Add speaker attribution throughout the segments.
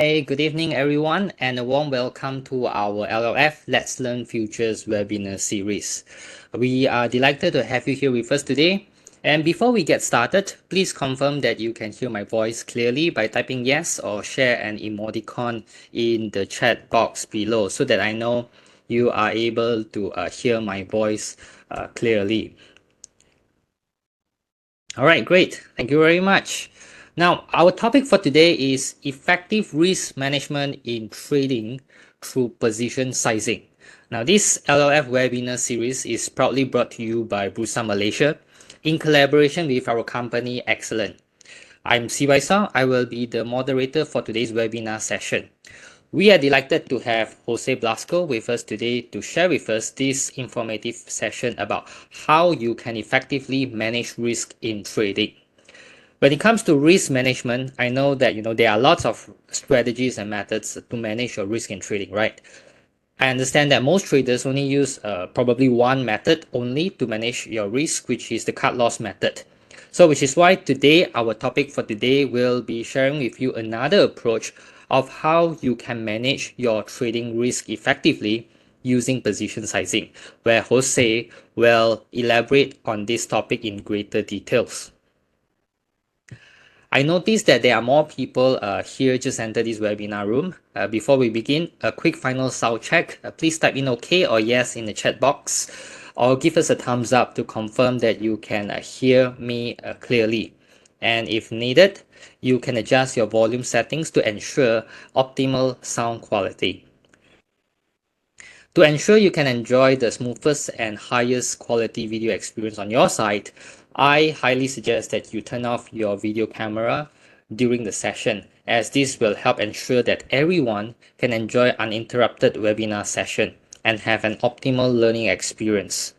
Speaker 1: Hey, good evening, everyone, and a warm welcome to our LLF Let's Learn Futures webinar series. We are delighted to have you here with us today. And before we get started, please confirm that you can hear my voice clearly by typing yes or share an emoticon in the chat box below so that I know you are able to hear my voice clearly. All right, great. Thank you very much. Now, our topic for today is effective risk management in trading through position sizing. Now, this LLF webinar series is proudly brought to you by Bursa Malaysia in collaboration with our company Excellent. I'm Siwai Sao. I will be the moderator for today's webinar session. We are delighted to have Jose Blasco with us today to share with us this informative session about how you can effectively manage risk in trading. When it comes to risk management, I know that there are lots of strategies and methods to manage your risk in trading, right? I understand that most traders only use probably one method only to manage your risk, which is the cut loss method. So which is why today our topic for today will be sharing with you another approach of how you can manage your trading risk effectively using position sizing, where Jose will elaborate on this topic in greater details. I noticed that there are more people here just enter this webinar room. Before we begin, a quick final sound check. Please type in OK or yes in the chat box, or give us a thumbs up to confirm that you can hear me clearly. And if needed, you can adjust your volume settings to ensure optimal sound quality. To ensure you can enjoy the smoothest and highest quality video experience on your site, I highly suggest that you turn off your video camera during the session, as this will help ensure that everyone can enjoy uninterrupted webinar session and have an optimal learning experience.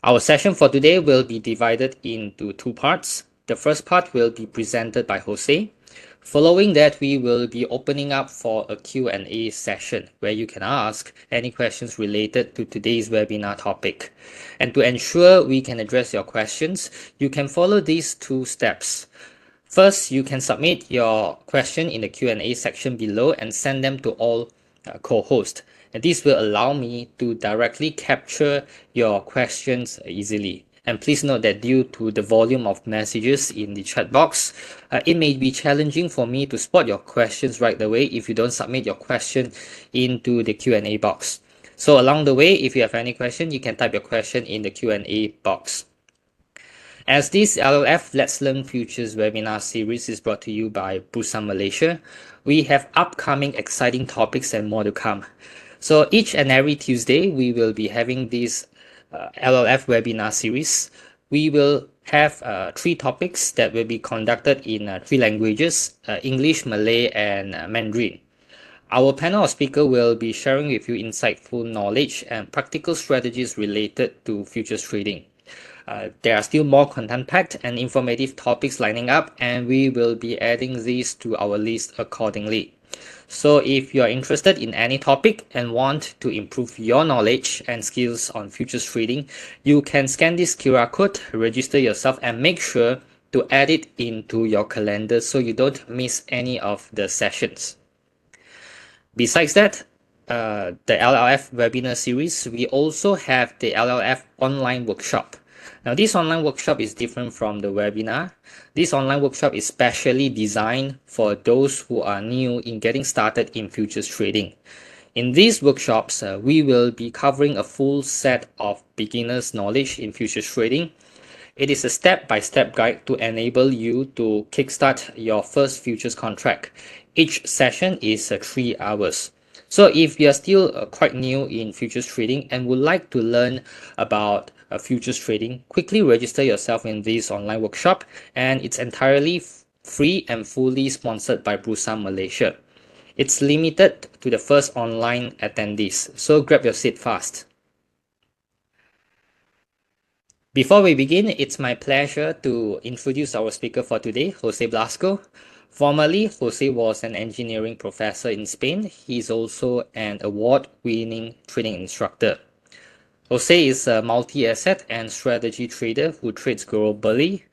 Speaker 1: Our session for today will be divided into two parts. The first part will be presented by Jose. Following that, we will be opening up for a Q&A session where you can ask any questions related to today's webinar topic. And to ensure we can address your questions, you can follow these two steps. First, you can submit your question in the Q&A section below and send them to all co-hosts. And this will allow me to directly capture your questions easily. And please note that due to the volume of messages in the chat box, it may be challenging for me to spot your questions right away if you don't submit your question into the Q&A box. So along the way, if you have any question, you can type your question in the Q&A box. As this LLF Let's Learn Futures webinar series is brought to you by Bursa Malaysia, we have upcoming exciting topics and more to come. So each and every Tuesday, we will be having this LLF webinar series. We will have three topics that will be conducted in three languages, English, Malay, and Mandarin. Our panel of speakers will be sharing with you insightful knowledge and practical strategies related to futures trading. There are still more content-packed and informative topics lining up, and we will be adding these to our list accordingly. So if you are interested in any topic and want to improve your knowledge and skills on futures trading, you can scan this QR code, register yourself, and make sure to add it into your calendar so you don't miss any of the sessions. Besides that, the LLF webinar series, we also have the LLF online workshop. Now, this online workshop is different from the webinar. This online workshop is specially designed for those who are new in getting started in futures trading. In these workshops, we will be covering a full set of beginner's knowledge in futures trading. It is a step-by-step guide to enable you to kickstart your first futures contract. Each session is 3 hours. So if you are still quite new in futures trading and would like to learn about futures trading, quickly register yourself in this online workshop, and it's entirely free and fully sponsored by Bursa Malaysia. It's limited to the first online attendees, so grab your seat fast. Before we begin, it's my pleasure to introduce our speaker for today, Jose Blasco. Formerly, Jose was an engineering professor in Spain. He is also an award-winning trading instructor. Jose is a multi-asset and strategy trader who trades globally.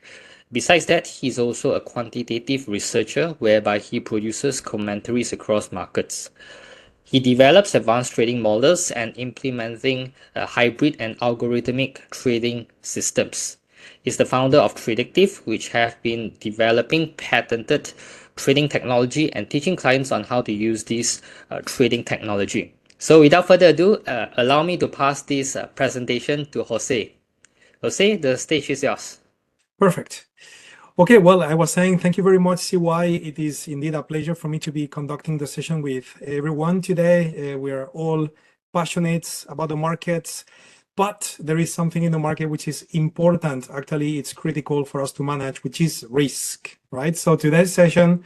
Speaker 1: Besides that, he's also a quantitative researcher whereby he produces commentaries across markets. He develops advanced trading models and implementing hybrid and algorithmic trading systems. He's the founder of Tradictive, which have been developing patented trading technology and teaching clients on how to use this trading technology. So without further ado, allow me to pass this presentation to Jose. Jose, the stage is yours.
Speaker 2: Perfect. Okay, well, I was saying thank you very much, CY. It is indeed a pleasure for me to be conducting the session with everyone today. We are all passionate about the markets, but there is something in the market which is important. Actually, it's critical for us to manage, which is risk, right? So today's session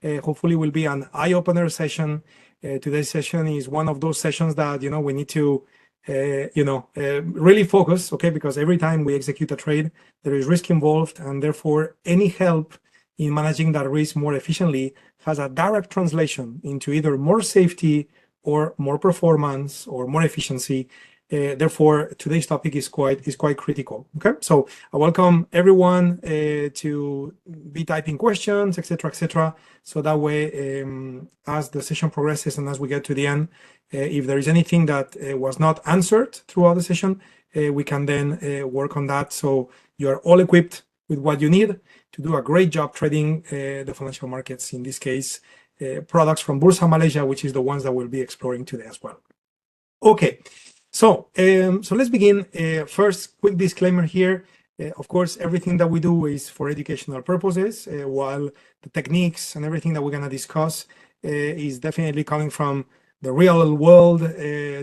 Speaker 2: hopefully will be an eye-opener session. Today's session is one of those sessions that, we need to really focus, okay? Because every time we execute a trade, there is risk involved, and therefore any help in managing that risk more efficiently has a direct translation into either more safety or more performance or more efficiency. Therefore, today's topic is quite critical. Okay, so I welcome everyone to be typing questions, etc. So that way, as the session progresses and as we get to the end, if there is anything that was not answered throughout the session, we can then work on that. So you are all equipped with what you need to do a great job trading the financial markets. In this case, products from Bursa Malaysia, which is the ones that we'll be exploring today as well. Okay. So let's begin. First, quick disclaimer here. Of course, everything that we do is for educational purposes, while the techniques and everything that we're going to discuss is definitely coming from the real world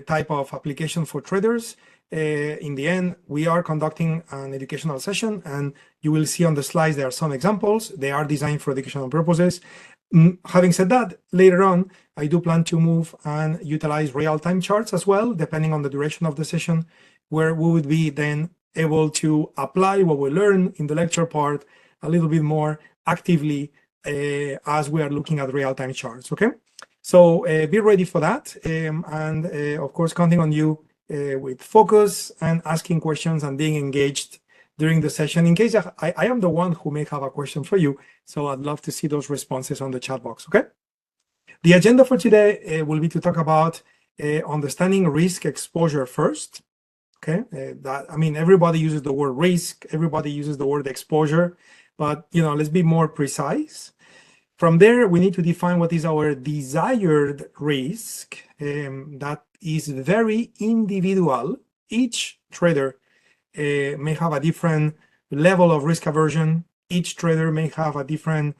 Speaker 2: type of application for traders. In the end, we are conducting an educational session, and you will see on the slides there are some examples. They are designed for educational purposes. Having said that, later on, I do plan to move and utilize real-time charts as well, depending on the duration of the session, where we would be then able to apply what we learn in the lecture part a little bit more actively as we are looking at real-time charts, okay? So be ready for that, and of course, counting on you with focus and asking questions and being engaged during the session, in case I am the one who may have a question for you. So I'd love to see those responses on the chat box, okay? The agenda for today will be to talk about understanding risk exposure first, okay? Everybody uses the word risk, everybody uses the word exposure, but, let's be more precise. From there, we need to define what is our desired risk. That is very individual. Each trader may have a different level of risk aversion. Each trader may have a different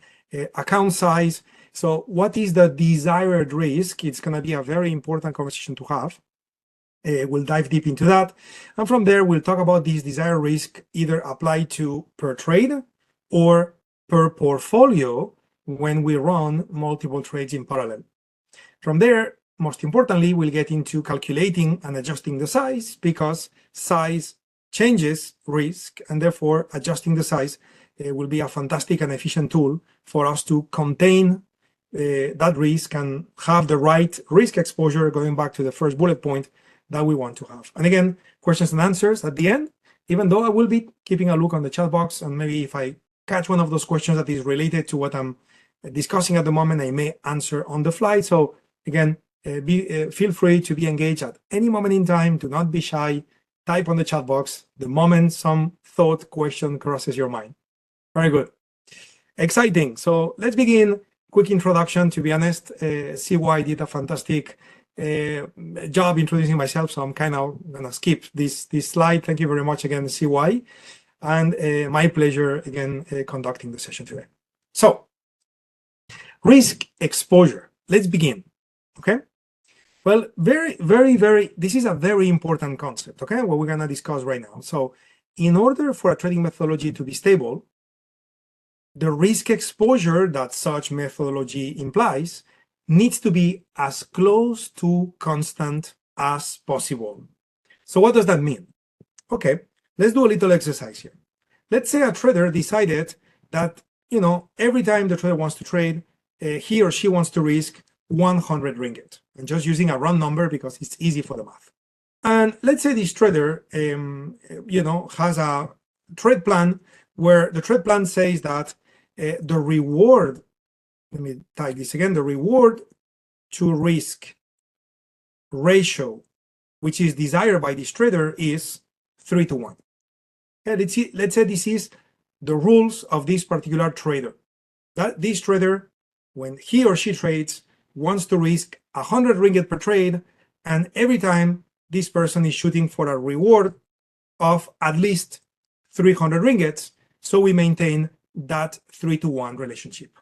Speaker 2: account size. So what is the desired risk? It's going to be a very important conversation to have. We'll dive deep into that. And from there, we'll talk about this desired risk either applied to per trade or per portfolio when we run multiple trades in parallel. From there, most importantly, we'll get into calculating and adjusting the size, because size changes risk, and therefore adjusting the size will be a fantastic and efficient tool for us to contain that risk and have the right risk exposure, going back to the first bullet point that we want to have. And again, questions and answers at the end, even though I will be keeping a look on the chat box, and maybe if I catch one of those questions that is related to what I'm discussing at the moment, I may answer on the fly. So again, feel free to be engaged at any moment in time. Do not be shy. Type on the chat box the moment some thought, question crosses your mind. Very good. Exciting. So let's begin. Quick introduction. To be honest, CY did a fantastic job introducing myself, so I'm kind of gonna skip this slide. Thank you very much again, CY, and my pleasure again conducting the session today. So risk exposure. Let's begin. Okay. Well, this is a very important concept, okay, what we're going to discuss right now. So in order for a trading methodology to be stable, the risk exposure that such methodology implies needs to be as close to constant as possible. So what does that mean? Okay, let's do a little exercise here. Let's say a trader decided that, every time the trader wants to trade, he or she wants to risk 100 ringgit. I'm just using a round number because it's easy for the math. And let's say this trader, has a trade plan where the trade plan says that the reward, let me type this again, the reward to risk ratio, which is desired by this trader, is 3-to-1. Okay, let's say this is the rules of this particular trader. That this trader, when he or she trades, wants to risk 100 ringgit per trade, and every time this person is shooting for a reward of at least 300 ringgits, so we maintain that 3-to-1 relationship.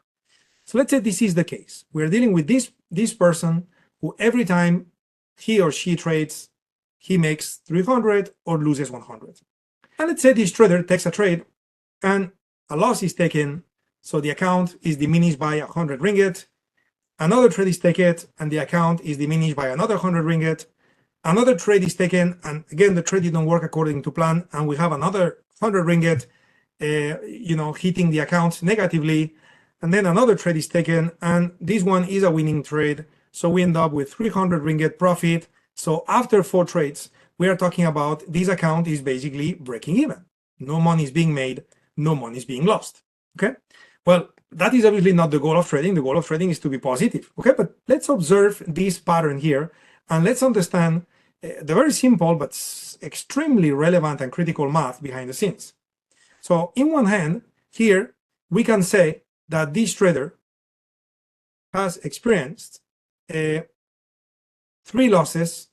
Speaker 2: So let's say this is the case. We're dealing with this person who every time he or she trades, he makes 300 or loses 100. And let's say this trader takes a trade and a loss is taken, so the account is diminished by 100 ringgit. Another trade is taken and the account is diminished by another 100 ringgit. Another trade is taken and again the trade didn't work according to plan, and we have another 100 ringgit hitting the account negatively. And then another trade is taken and this one is a winning trade, so we end up with 300 ringgit profit. So after 4 trades, we are talking about this account is basically breaking even. No money is being made, no money is being lost. Okay, well, that is obviously not the goal of trading. The goal of trading is to be positive. Okay, but let's observe this pattern here and let's understand the very simple but extremely relevant and critical math behind the scenes. So in one hand, here we can say that this trader has experienced 3 losses.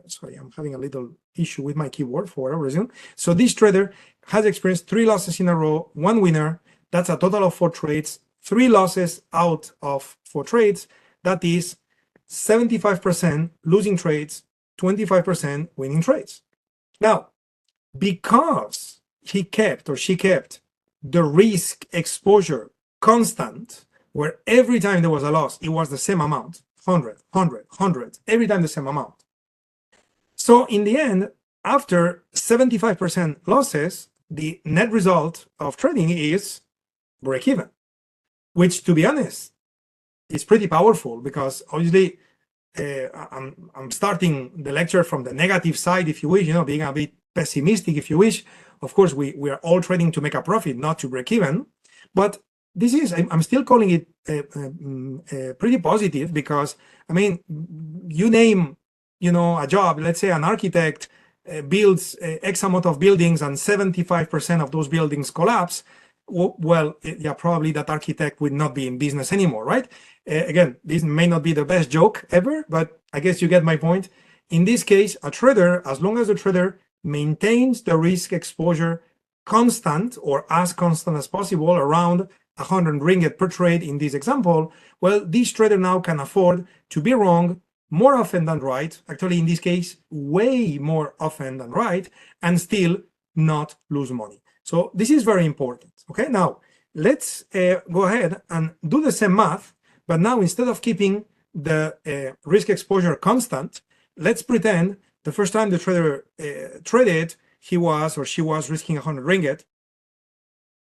Speaker 2: Sorry, I'm having a little issue with my keyboard for whatever reason. So this trader has experienced 3 losses in a row, 1 winner. That's a total of 4 trades. 3 losses out of 4 trades. That is 75% losing trades, 25% winning trades. Now, because he kept or she kept the risk exposure constant, where every time there was a loss, it was the same amount, 100, 100, 100, every time the same amount. So in the end, after 75% losses, the net result of trading is break even, which, to be honest, is pretty powerful because obviously I'm starting the lecture from the negative side, if you wish, being a bit pessimistic, if you wish. Of course, we are all trading to make a profit, not to break even. But this is, I'm still calling it pretty positive because, I mean, you name, a job, let's say an architect builds X amount of buildings and 75% of those buildings collapse. Well, yeah, probably that architect would not be in business anymore, right? Again, this may not be the best joke ever, but I guess you get my point. In this case, a trader, as long as the trader maintains the risk exposure constant or as constant as possible, around 100 ringgit per trade in this example, well, this trader now can afford to be wrong more often than right, actually in this case, way more often than right, and still not lose money. So this is very important. Okay, now let's go ahead and do the same math, but now instead of keeping the risk exposure constant, let's pretend the first time the trader traded, he was or she was risking 100 ringgit.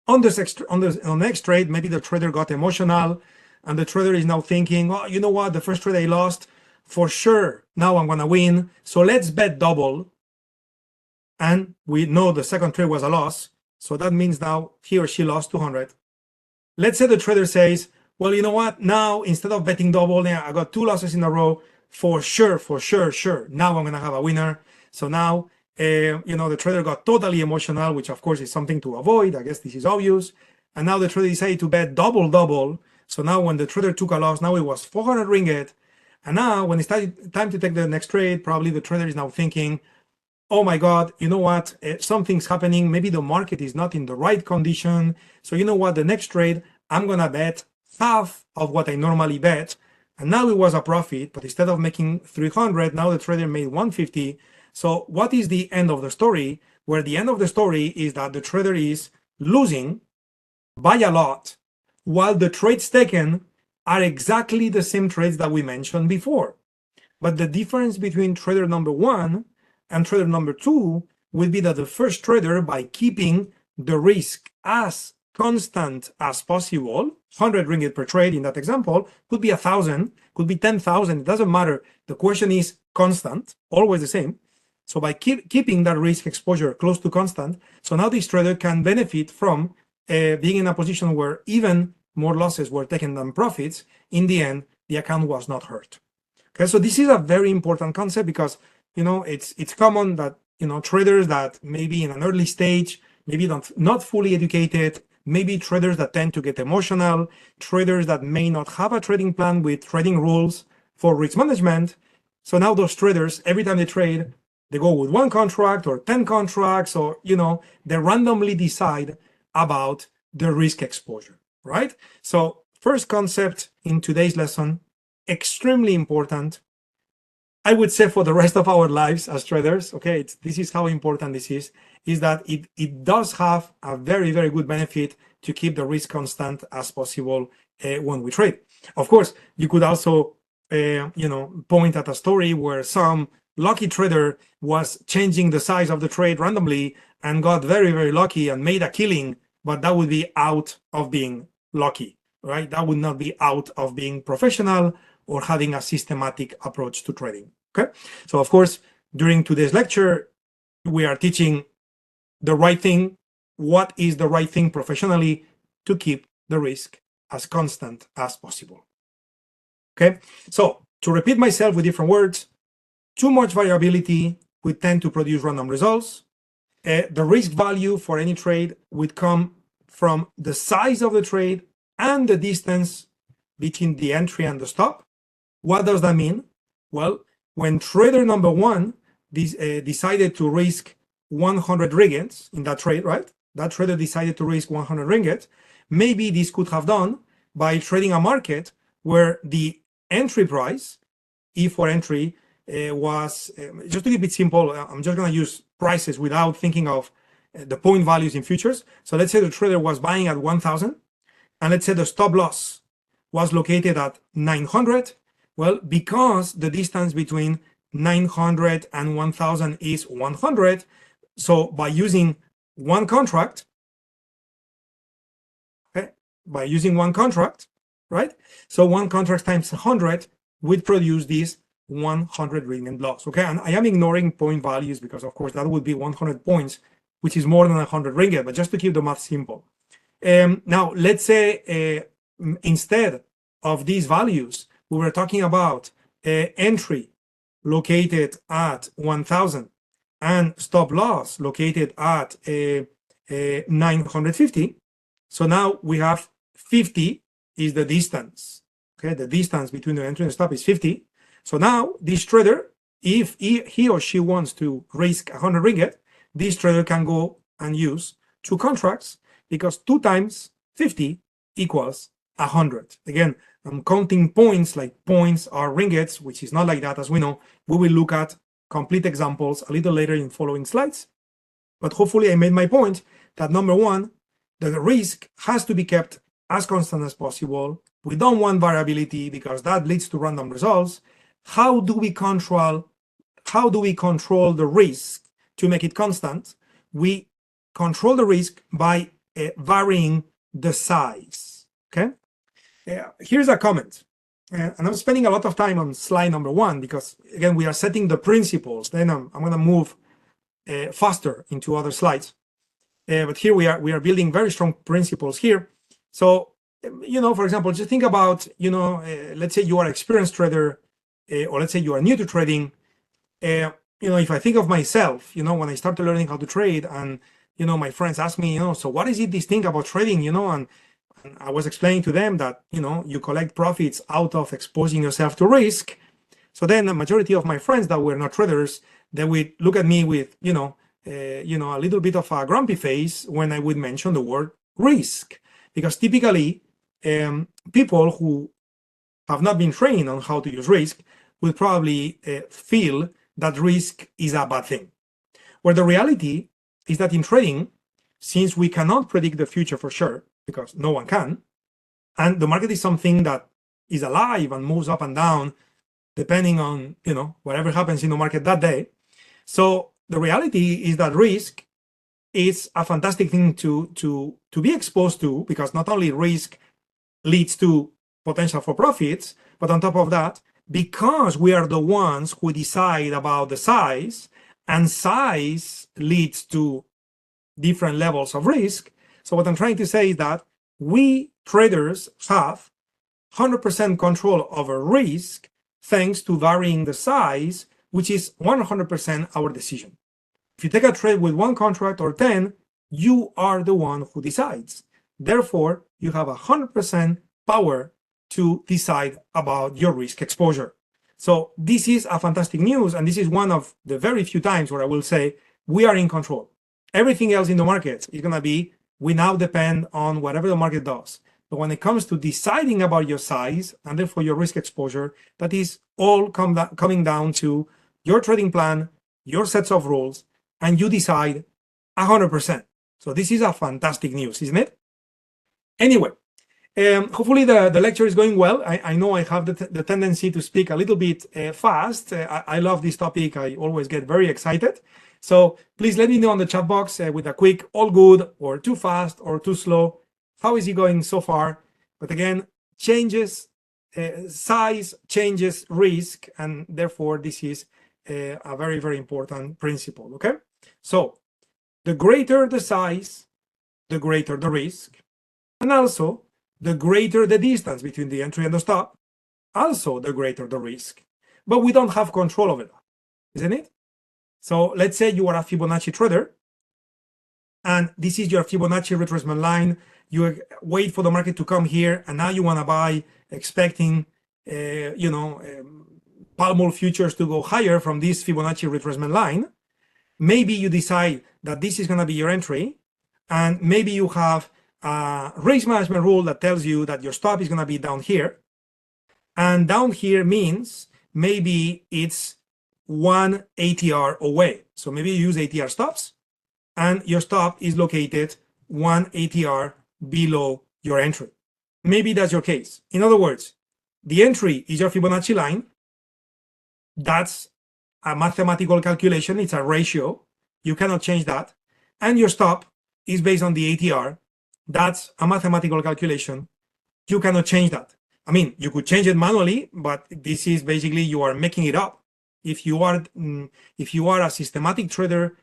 Speaker 2: On the next trade, maybe the trader got emotional and the trader is now thinking, oh, you know what, the first trade I lost, for sure, now I'm gonna win, so let's bet double. And we know the second trade was a loss, so that means now he or she lost 200. Let's say the trader says, well, you know what, now instead of betting double, I got 2 losses in a row, for sure, now I'm gonna have a winner. So now, the trader got totally emotional, which of course is something to avoid. I guess this is obvious. And now the trader decided to bet double. So now when the trader took a loss, now it was 400 ringgit. And now when it's time to take the next trade, probably the trader is now thinking, oh my God, you know what, something's happening. Maybe the market is not in the right condition. So you know what, the next trade, I'm gonna bet half of what I normally bet. And now it was a profit, but instead of making 300, now the trader made 150. So what is the end of the story? Where the end of the story is that the trader is losing by a lot, while the trades taken are exactly the same trades that we mentioned before. But the difference between trader number 1 and trader number 2 would be that the first trader, by keeping the risk as constant as possible, 100 ringgit per trade in that example, could be 1,000, could be 10,000, it doesn't matter. The question is constant, always the same. So by keeping that risk exposure close to constant, so now this trader can benefit from being in a position where even more losses were taken than profits. In the end, the account was not hurt. Okay, so this is a very important concept because it's common that traders that maybe in an early stage, maybe not fully educated, maybe traders that tend to get emotional, traders that may not have a trading plan with trading rules for risk management. So now those traders, every time they trade, they go with 1 contract or 10 contracts, or they randomly decide about the risk exposure, right? So first concept in today's lesson, extremely important, I would say for the rest of our lives as traders, okay, this is how important this is that it does have a very, very good benefit to keep the risk constant as possible when we trade. Of course, you could also, point at a story where some lucky trader was changing the size of the trade randomly and got very, very lucky and made a killing, but that would be out of being lucky, right? That would not be out of being professional or having a systematic approach to trading. Okay, so of course, during today's lecture, we are teaching the right thing. What is the right thing professionally to keep the risk as constant as possible? Okay, so to repeat myself with different words, too much variability would tend to produce random results. The risk value for any trade would come from the size of the trade and the distance between the entry and the stop. What does that mean? Well, when trader number 1 decided to risk 100 ringgits in that trade, right? That trader decided to risk 100 ringgit. Maybe this could have done by trading a market where the entry price, E for entry, was, just to keep it simple, I'm just going to use prices without thinking of the point values in futures. So let's say the trader was buying at 1,000, and let's say the stop loss was located at 900. Well, because the distance between 900 and 1,000 is 100, so by using 1 contract, okay, right? So 1 contract times 100 would produce this 100 ringgit loss, okay? And I am ignoring point values because, of course, that would be 100 points, which is more than 100 ringgit, but just to keep the math simple. Now, let's say instead of these values, we were talking about entry located at 1,000 and stop loss located at 950. So now we have 50 is the distance. Okay, the distance between the entry and stop is 50. So now this trader, if he or she wants to risk 100 ringgit, this trader can go and use 2 contracts because 2 times 50 equals 100. Again, I'm counting points like points are ringgits, which is not like that, as we know. We will look at complete examples a little later in following slides. But hopefully I made my point that number 1, the risk has to be kept as constant as possible. We don't want variability because that leads to random results. How do we control the risk to make it constant? We control the risk by varying the size, okay? Here's a comment, and I'm spending a lot of time on slide number 1 because, again, we are setting the principles. Then I'm going to move faster into other slides. But here we are building very strong principles here. So, for example, just think about, let's say you are an experienced trader, or let's say you are new to trading. If I think of myself, when I started learning how to trade, and my friends ask me, so what is it this thing about trading, and I was explaining to them that you collect profits out of exposing yourself to risk. So then the majority of my friends that were not traders, they would look at me with a little bit of a grumpy face when I would mention the word risk, because typically people who have not been trained on how to use risk will probably feel that risk is a bad thing. Where the reality is that in trading, since we cannot predict the future for sure, because no one can, and the market is something that is alive and moves up and down depending on whatever happens in the market that day. So the reality is that risk is a fantastic thing to be exposed to, because not only risk leads to potential for profits, but on top of that, because we are the ones who decide about the size and size leads to different levels of risk. So what I'm trying to say is that we traders have 100% control over risk thanks to varying the size, which is 100% our decision. If you take a trade with 1 contract or 10, you are the one who decides. Therefore, you have 100% power to decide about your risk exposure. So this is a fantastic news, and this is one of the very few times where I will say we are in control. Everything else in the market is going to be, we now depend on whatever the market does. But when it comes to deciding about your size and therefore your risk exposure, that is all coming down to your trading plan, your sets of rules, and you decide 100%. So this is a fantastic news, isn't it? Anyway, hopefully the lecture is going well. I know I have the tendency to speak a little bit fast. I love this topic. I always get very excited. So please let me know on the chat box with a quick all good or too fast or too slow. How is it going so far? But again, changes size, changes risk, and therefore this is a very, very important principle, okay? So the greater the size, the greater the risk, and also the greater the distance between the entry and the stop, also the greater the risk. But we don't have control over that, isn't it? So let's say you are a Fibonacci trader, and this is your Fibonacci retracement line. You wait for the market to come here, and now you want to buy, expecting, Pall Mall futures to go higher from this Fibonacci retracement line. Maybe you decide that this is going to be your entry, and maybe you have a risk management rule that tells you that your stop is going to be down here, and down here means maybe it's 1 ATR away. So maybe you use ATR stops, and your stop is located 1 ATR below your entry. Maybe that's your case. In other words, the entry is your Fibonacci line. That's a mathematical calculation. It's a ratio. You cannot change that. And your stop is based on the ATR. That's a mathematical calculation. You cannot change that. I mean, you could change it manually, but this is basically you are making it up. If you are a systematic trader,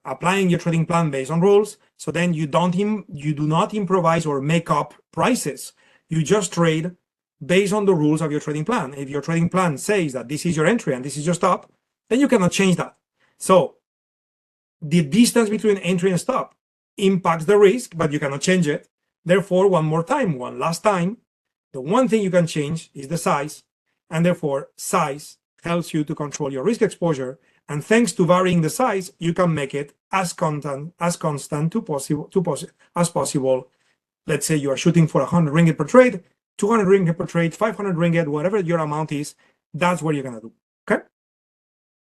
Speaker 2: applying your trading plan based on rules, so then you do not improvise or make up prices. You just trade based on the rules of your trading plan. If your trading plan says that this is your entry and this is your stop, then you cannot change that. So the distance between entry and stop impacts the risk, but you cannot change it. Therefore, one last time, the one thing you can change is the size, and therefore size helps you to control your risk exposure. And thanks to varying the size, you can make it as constant as possible. Let's say you are shooting for 100 ringgit per trade, 200 ringgit per trade, 500 ringgit, whatever your amount is, that's what you're gonna do, okay?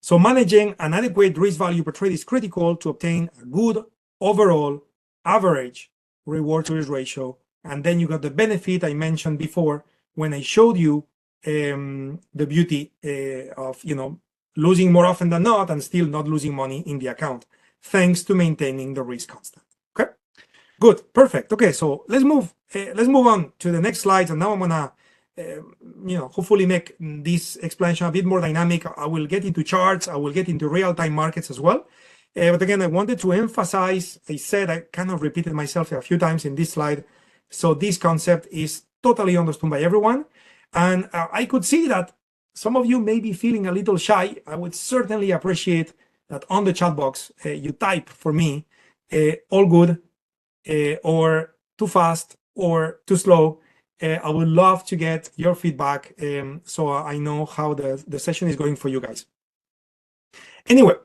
Speaker 2: So managing an adequate risk value per trade is critical to obtain a good overall average reward to risk ratio. And then you got the benefit I mentioned before when I showed you the beauty of losing more often than not and still not losing money in the account, thanks to maintaining the risk constant. Okay, good, perfect. Okay, so let's move on to the next slides, and now I'm gonna hopefully make this explanation a bit more dynamic. I will get into charts, I will get into real-time markets as well. But again, I wanted to emphasize, I kind of repeated myself a few times in this slide. So this concept is totally understood by everyone. And I could see that some of you may be feeling a little shy. I would certainly appreciate that on the chat box, you type for me, all good, or too fast, or too slow. I would love to get your feedback so I know how the session is going for you guys. Anyway,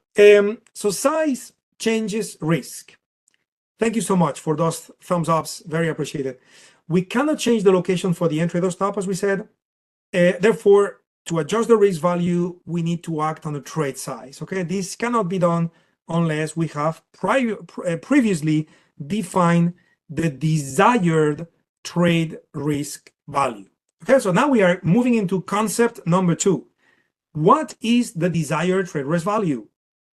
Speaker 2: so size changes risk. Thank you so much for those thumbs ups, very appreciated. We cannot change the location for the entry or stop, as we said. Therefore, to adjust the risk value, we need to act on the trade size. Okay, this cannot be done unless we have previously defined the desired trade risk value. Okay, so now we are moving into concept number 2. What is the desired trade risk value?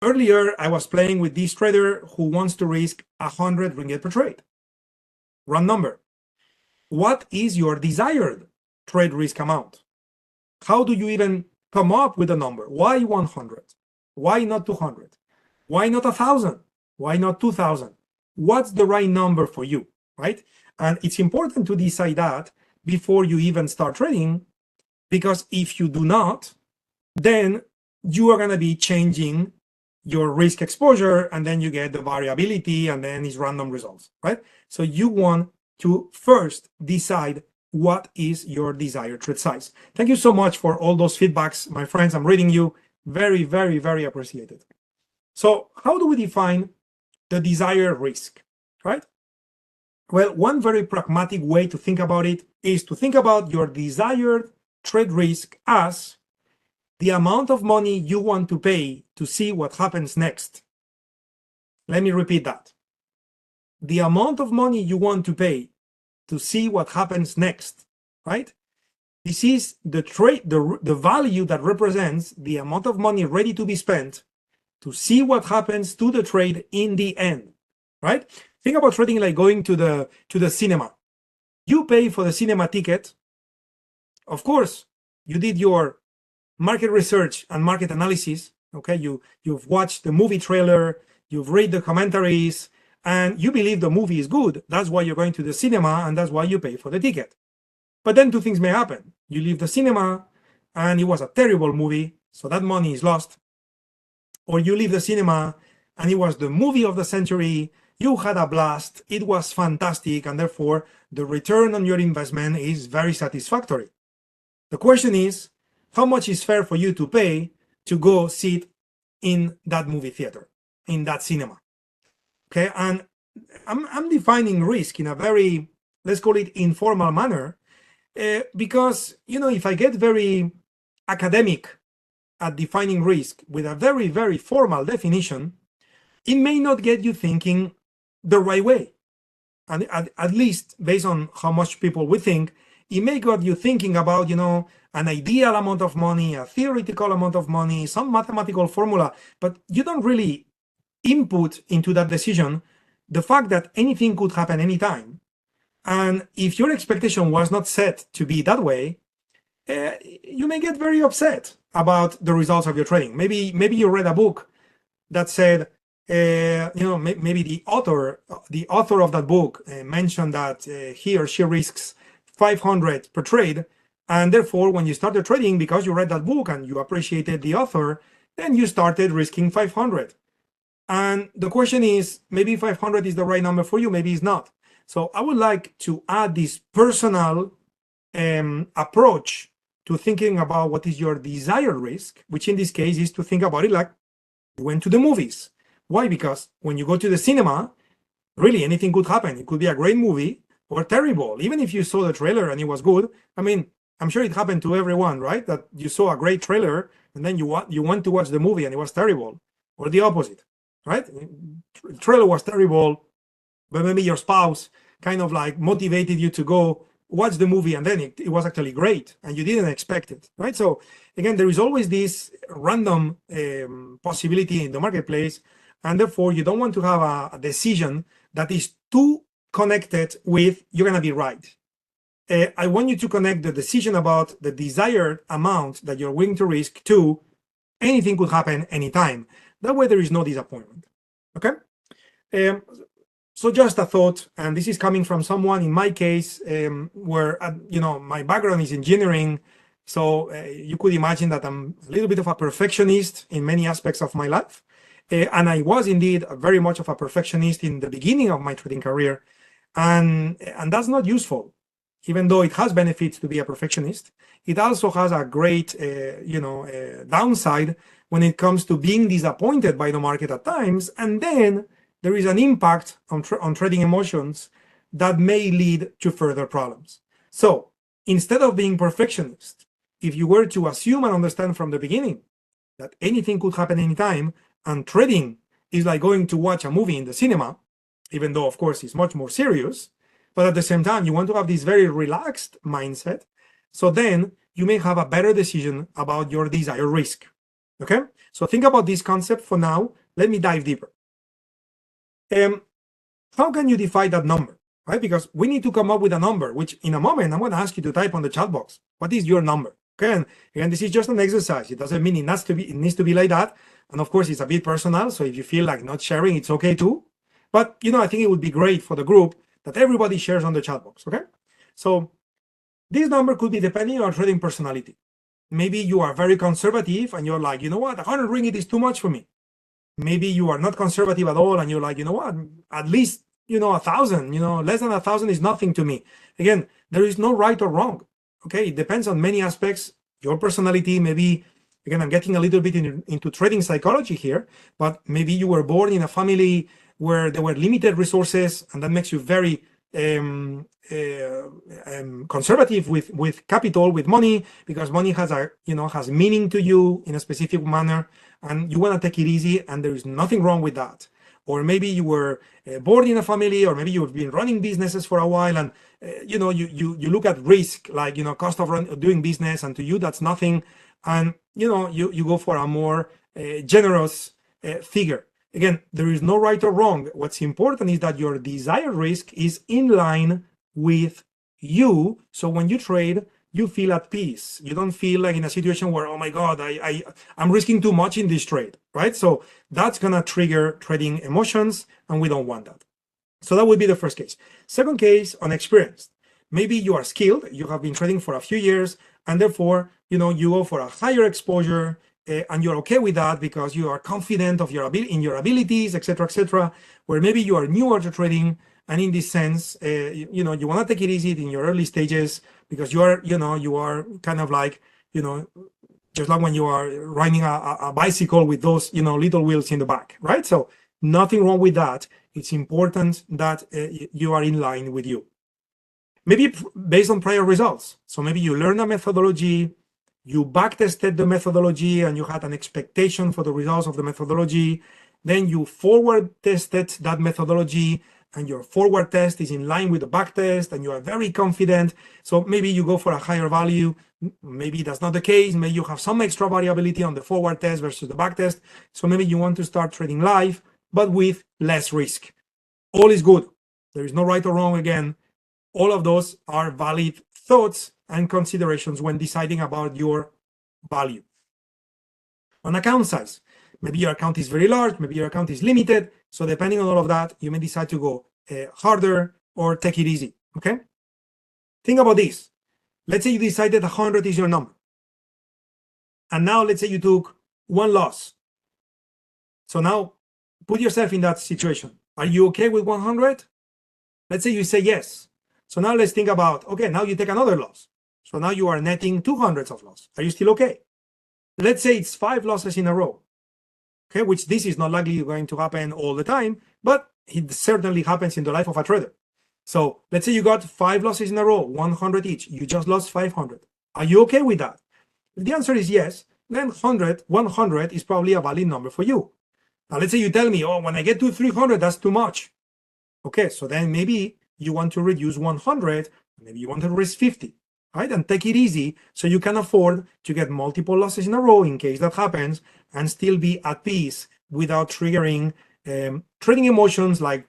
Speaker 2: Earlier, I was playing with this trader who wants to risk 100 ringgit per trade. Round number. What is your desired trade risk amount? How do you even come up with a number? Why 100? Why not 200? Why not 1,000? Why not 2,000? What's the right number for you, right? And it's important to decide that before you even start trading, because if you do not, then you are going to be changing your risk exposure, and then you get the variability, and then it's random results, right? So you want to first decide what is your desired trade size. Thank you so much for all those feedbacks, my friends. I'm reading you. Very, very, very appreciated. So how do we define the desired risk, right? Well, one very pragmatic way to think about it is to think about your desired trade risk as the amount of money you want to pay to see what happens next. Let me repeat that. The amount of money you want to pay to see what happens next, right? This is the trade, the value that represents the amount of money ready to be spent to see what happens to the trade in the end, right? Think about trading like going to the cinema. You pay for the cinema ticket. Of course, you did your market research and market analysis. Okay, you've watched the movie trailer, you've read the commentaries, and you believe the movie is good. That's why you're going to the cinema, and that's why you pay for the ticket. But then two things may happen. You leave the cinema, and it was a terrible movie, so that money is lost. Or you leave the cinema, and it was the movie of the century, you had a blast, it was fantastic, and therefore the return on your investment is very satisfactory. The question is, how much is fair for you to pay to go sit in that movie theater, in that cinema? Okay, and I'm defining risk in a very, let's call it informal manner, because, you know, if I get very academic at defining risk with a very, very formal definition, it may not get you thinking the right way. And at least based on how much people would think, it may get you thinking about, you know, an ideal amount of money, a theoretical amount of money, some mathematical formula, but you don't really input into that decision the fact that anything could happen anytime. And if your expectation was not set to be that way, you may get very upset about the results of your trading. Maybe you read a book that said, you know, maybe the author of that book mentioned that he or she risks 500 per trade, and therefore when you started trading, because you read that book and you appreciated the author, then you started risking 500. And the question is, maybe 500 is the right number for you, maybe it's not. So I would like to add this personal approach to thinking about what is your desired risk, which in this case is to think about it like you went to the movies. Why? Because when you go to the cinema, really anything could happen. It could be a great movie or terrible. Even if you saw the trailer and it was good, I mean, I'm sure it happened to everyone, right? That you saw a great trailer and then you went to watch the movie and it was terrible, or the opposite, right? The trailer was terrible, but maybe your spouse kind of like motivated you to go watch the movie, and then it was actually great and you didn't expect it, right? So again, there is always this random possibility in the marketplace, and therefore you don't want to have a decision that is too connected with you're going to be right. I want you to connect the decision about the desired amount that you're willing to risk to anything could happen anytime. That way there is no disappointment. Okay? So just a thought, and this is coming from someone, in my case, where, you know, my background is engineering. So you could imagine that I'm a little bit of a perfectionist in many aspects of my life. And I was indeed very much of a perfectionist in the beginning of my trading career. And that's not useful. Even though it has benefits to be a perfectionist, it also has a great, downside when it comes to being disappointed by the market at times. And then there is an impact on trading emotions that may lead to further problems. So instead of being perfectionist, if you were to assume and understand from the beginning that anything could happen anytime, and trading is like going to watch a movie in the cinema, even though, of course, it's much more serious, but at the same time, you want to have this very relaxed mindset. So then you may have a better decision about your desired risk. Okay? So think about this concept for now. Let me dive deeper. How can you define that number, right? Because we need to come up with a number, which in a moment, I'm going to ask you to type on the chat box. What is your number? Okay, and again, this is just an exercise. It doesn't mean it needs to be like that. And of course, it's a bit personal. So if you feel like not sharing, it's okay too. But I think it would be great for the group that everybody shares on the chat box. Okay, so this number could be depending on your trading personality. Maybe you are very conservative and you're like, you know what, 100 ringgit is too much for me. Maybe you are not conservative at all and you're like, you know what, at least 1,000, less than 1,000 is nothing to me. Again, there is no right or wrong. Okay, it depends on many aspects. Your personality, maybe, again, I'm getting a little bit into trading psychology here, but maybe you were born in a family where there were limited resources, and that makes you very conservative with capital, with money, because money has meaning to you in a specific manner, and you want to take it easy, and there is nothing wrong with that. Or maybe you were born in a family, or maybe you've been running businesses for a while, and you look at risk, like cost of doing business, and to you that's nothing, and you go for a more generous figure. Again, there is no right or wrong. What's important is that your desired risk is in line with you. So when you trade, you feel at peace. You don't feel like in a situation where, oh my God, I'm risking too much in this trade, right? So that's gonna trigger trading emotions, and we don't want that. So that would be the first case. Second case, unexperienced. Maybe you are skilled, you have been trading for a few years, and therefore, you go for a higher exposure, and you're okay with that because you are confident of your abilities, etc., where maybe you are newer to trading, and in this sense, you want to take it easy in your early stages because you are kind of like, just like when you are riding a bicycle with those, little wheels in the back, right? So nothing wrong with that. It's important that you are in line with you. Maybe based on prior results. So maybe you learn a methodology, you backtested the methodology, and you had an expectation for the results of the methodology. Then you forward tested that methodology, and your forward test is in line with the backtest, and you are very confident. So maybe you go for a higher value. Maybe that's not the case. Maybe you have some extra variability on the forward test versus the backtest. So maybe you want to start trading live, but with less risk. All is good. There is no right or wrong. Again, all of those are valid thoughts and considerations when deciding about your value. On account size, maybe your account is very large, maybe your account is limited. So depending on all of that, you may decide to go harder or take it easy, okay? Think about this. Let's say you decided 100 is your number. And now let's say you took one loss. So now put yourself in that situation. Are you okay with 100? Let's say you say yes. So now let's think about, okay, now you take another loss. So now you are netting 200s of loss. Are you still okay? Let's say it's 5 losses in a row, okay, which this is not likely going to happen all the time, but it certainly happens in the life of a trader. So let's say you got 5 losses in a row, 100 each. You just lost 500. Are you okay with that? If the answer is yes, then 100 is probably a valid number for you. Now let's say you tell me, oh, when I get to 300, that's too much. Okay, so then maybe you want to reduce 100, maybe you want to risk 50, right? And take it easy so you can afford to get multiple losses in a row in case that happens and still be at peace without triggering trading emotions like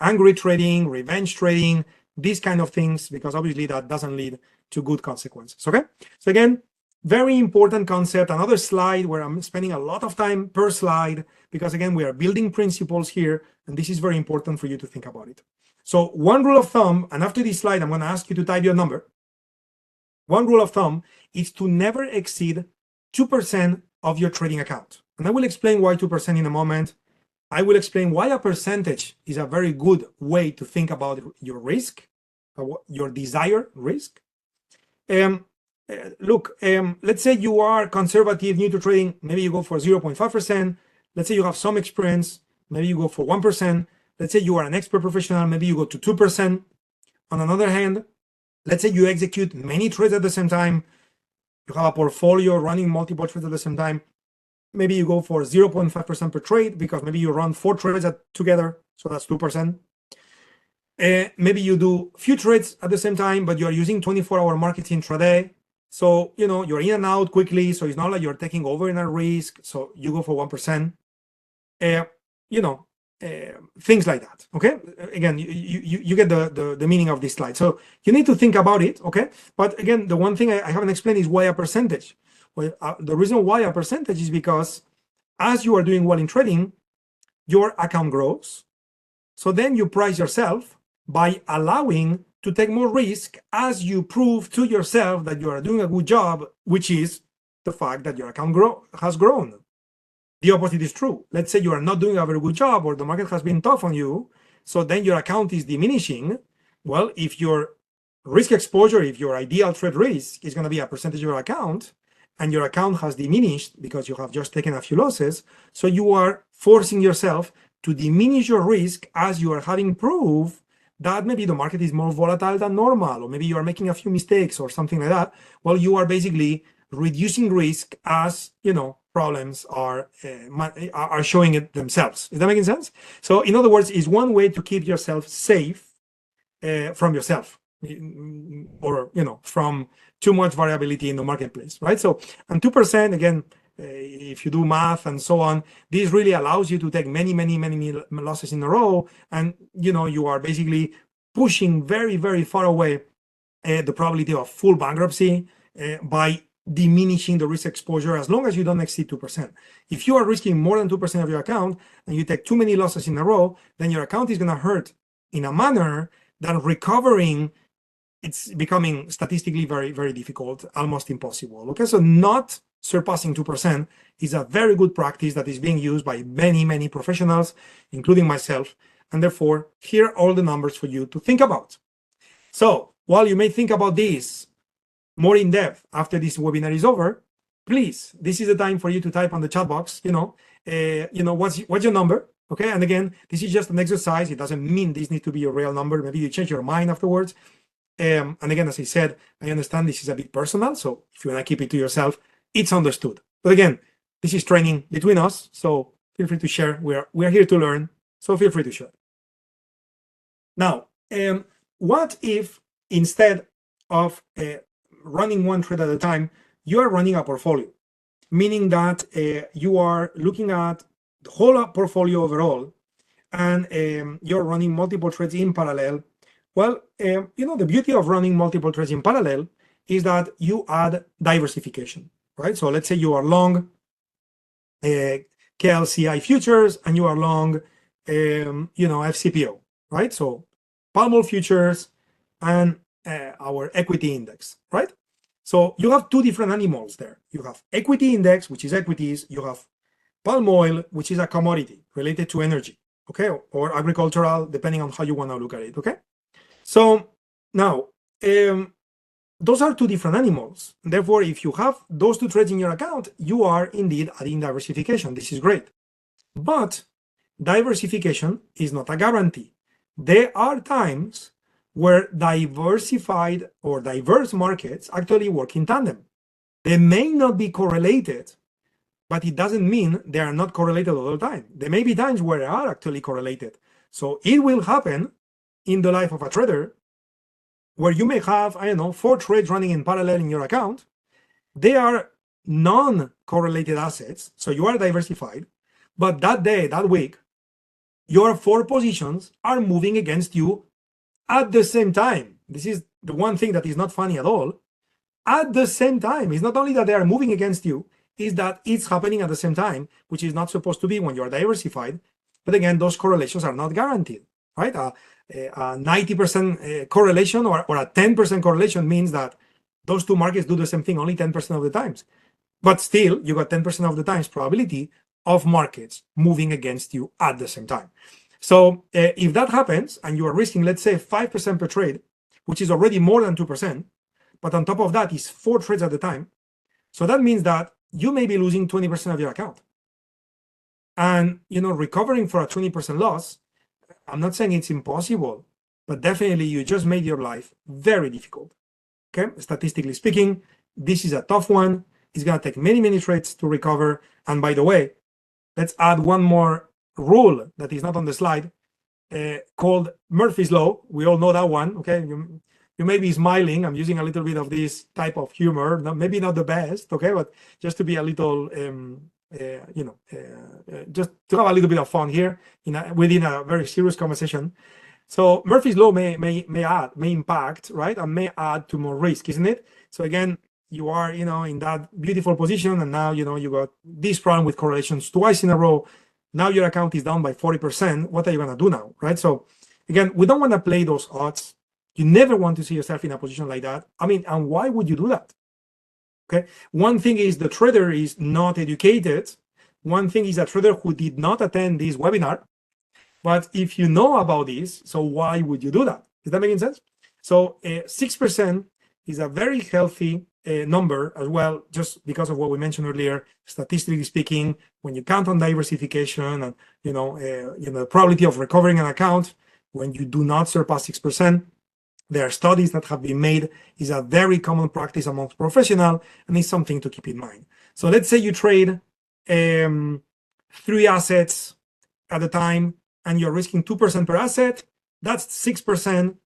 Speaker 2: angry trading, revenge trading, these kind of things, because obviously that doesn't lead to good consequences, okay? So again, very important concept. Another slide where I'm spending a lot of time per slide, because again, we are building principles here, and this is very important for you to think about it. So one rule of thumb, and after this slide, I'm going to ask you to type your number. One rule of thumb is to never exceed 2% of your trading account. And I will explain why 2% in a moment. I will explain why a percentage is a very good way to think about your risk, your desired risk. Look, let's say you are conservative, new to trading, maybe you go for 0.5%. Let's say you have some experience, maybe you go for 1%. Let's say you are an expert professional, maybe you go to 2%. On another hand, let's say you execute many trades at the same time. You have a portfolio running multiple trades at the same time. Maybe you go for 0.5% per trade because maybe you run 4 trades together, so that's 2%. Maybe you do few trades at the same time, but you're using 24-hour markets intraday. So, you're in and out quickly, so it's not like you're taking over in a risk, so you go for 1%. things like that. Okay, again, you get the meaning of this slide. So you need to think about it. Okay, but again, the one thing I haven't explained is why a percentage. Well, the reason why a percentage is because as you are doing well in trading, your account grows. So then you price yourself by allowing to take more risk as you prove to yourself that you are doing a good job, which is the fact that your account has grown. The opposite is true. Let's say you are not doing a very good job or the market has been tough on you, so then your account is diminishing. Well, if your risk exposure, if your ideal trade risk is going to be a percentage of your account, and your account has diminished because you have just taken a few losses, so you are forcing yourself to diminish your risk as you are having proof that maybe the market is more volatile than normal, or maybe you are making a few mistakes or something like that. Well, you are basically reducing risk as, you know, problems are showing it themselves. Is that making sense? So in other words, is one way to keep yourself safe from yourself, or, you know, from too much variability in the marketplace, right? So, and 2%, again, if you do math and so on, this really allows you to take many losses in a row, and, you know, you are basically pushing very far away the probability of full bankruptcy by diminishing the risk exposure as long as you don't exceed 2%. If you are risking more than 2% of your account and you take too many losses in a row, then your account is going to hurt in a manner that recovering, it's becoming statistically very difficult, almost impossible. Okay, so not surpassing 2% is a very good practice that is being used by many professionals, including myself. And therefore, here are all the numbers for you to think about. So while you may think about this more in depth after this webinar is over, please, this is the time for you to type on the chat box, what's your number? Okay, and again, this is just an exercise. It doesn't mean this needs to be your real number. Maybe you change your mind afterwards. And again, as I said, I understand this is a bit personal, so if you want to keep it to yourself, it's understood. But again, this is training between us, so feel free to share. We are here to learn, so feel free to share. Now, what if instead of running one trade at a time, you are running a portfolio, meaning that you are looking at the whole portfolio overall, and you're running multiple trades in parallel. Well, the beauty of running multiple trades in parallel is that you add diversification, right? So let's say you are long KLCI futures and you are long, FCPO, right? So Palm Oil futures and our equity index, right? So you have two different animals there. You have equity index, which is equities. You have palm oil, which is a commodity related to energy, okay, or agricultural, depending on how you want to look at it, okay? So now, those are two different animals. Therefore, if you have those two trades in your account, you are indeed adding diversification. This is great. But diversification is not a guarantee. There are times where diversified or diverse markets actually work in tandem. They may not be correlated, but it doesn't mean they are not correlated all the time. There may be times where they are actually correlated. So it will happen in the life of a trader where you may have, 4 trades running in parallel in your account. They are non-correlated assets, so you are diversified, but that day, that week, your 4 positions are moving against you at the same time. This is the one thing that is not funny at all. At the same time, it's not only that they are moving against you, is that it's happening at the same time, which is not supposed to be when you are diversified. But again, those correlations are not guaranteed, right? A 90% correlation or a 10% correlation means that those two markets do the same thing only 10% of the times. But still, you got 10% of the times probability of markets moving against you at the same time. So if that happens and you are risking, let's say 5% per trade, which is already more than 2%, but on top of that is 4 trades at the time. So that means that you may be losing 20% of your account. And, recovering for a 20% loss, I'm not saying it's impossible, but definitely you just made your life very difficult. Okay, statistically speaking, this is a tough one. It's going to take many trades to recover. And by the way, let's add one more rule that is not on the slide, called Murphy's Law. We all know that one. Okay, you may be smiling. I'm using a little bit of this type of humor, maybe not the best, okay, but just to be a little just to have a little bit of fun here within a very serious conversation. So Murphy's law may impact, right, and may add to more risk, isn't it? So again, you are, in that beautiful position, and now, you got this problem with correlations twice in a row. Now your account is down by 40%. What are you going to do now, right? So again, we don't want to play those odds. You never want to see yourself in a position like that. I mean, and why would you do that? Okay. One thing is the trader is not educated. One thing is a trader who did not attend this webinar. But if you know about this, so why would you do that? Is that making sense? So 6% is a very healthy number as well, just because of what we mentioned earlier. Statistically speaking, when you count on diversification and the probability of recovering an account, when you do not surpass 6%, there are studies that have been made. Is a very common practice amongst professionals, and it's something to keep in mind. So let's say you trade 3 assets at a time, and you're risking 2% per asset. That's 6%.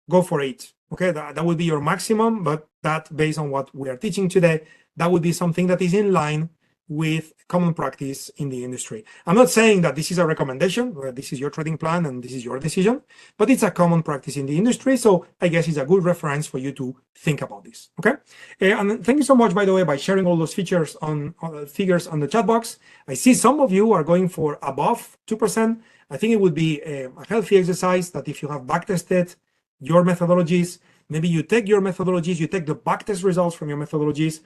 Speaker 2: Go for 8. Okay, that would be your maximum, but that, based on what we are teaching today, that would be something that is in line with common practice in the industry. I'm not saying that this is a recommendation, this is your trading plan and this is your decision, but it's a common practice in the industry. So I guess it's a good reference for you to think about this. Okay. And thank you so much, by the way, by sharing all those figures on the chat box. I see some of you are going for above 2%. I think it would be a healthy exercise that if you have backtested your methodologies, maybe you take your methodologies, you take the backtest results from your methodologies,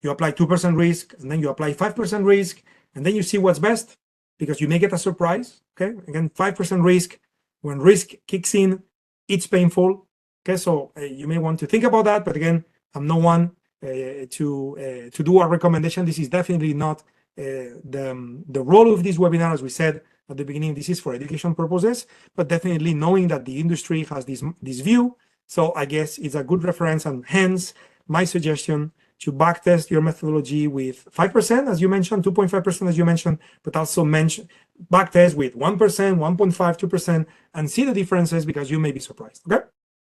Speaker 2: you apply 2% risk, and then you apply 5% risk, and then you see what's best, because you may get a surprise. Okay, again, 5% risk. When risk kicks in, it's painful. Okay, so you may want to think about that. But again, I'm no one to do a recommendation. This is definitely not the role of this webinar. As we said at the beginning, this is for education purposes, but definitely knowing that the industry has this view. So I guess it's a good reference, and hence my suggestion to backtest your methodology with 5%, as you mentioned, 2.5%, as you mentioned, but also backtest with 1%, 1.5, 2%, and see the differences, because you may be surprised. Okay,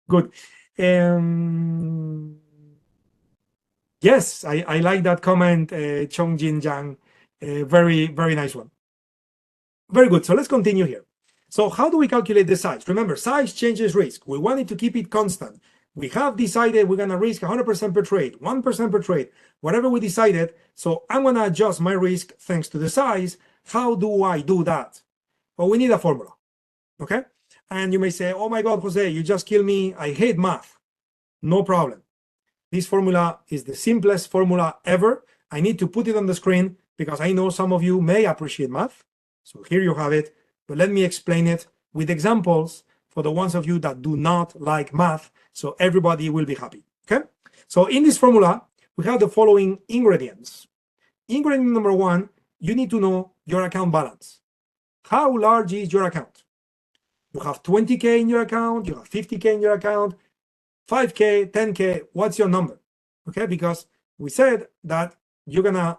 Speaker 2: good. Yes, I like that comment, Chongjin Zhang. Very, very nice one. Very good. So let's continue here. So how do we calculate the size? Remember, size changes risk. We wanted to keep it constant. We have decided we're going to risk 100% per trade, 1% per trade, whatever we decided. So I'm going to adjust my risk thanks to the size. How do I do that? Well, we need a formula. Okay. And you may say, oh my God, Jose, you just killed me. I hate math. No problem. This formula is the simplest formula ever. I need to put it on the screen because I know some of you may appreciate math. So here you have it. But let me explain it with examples for the ones of you that do not like math, so everybody will be happy. Okay. So in this formula, we have the following ingredients. Ingredient number 1, you need to know your account balance. How large is your account? You have 20K in your account, you have 50K in your account, 5K, 10K, what's your number? Okay, because we said that you're gonna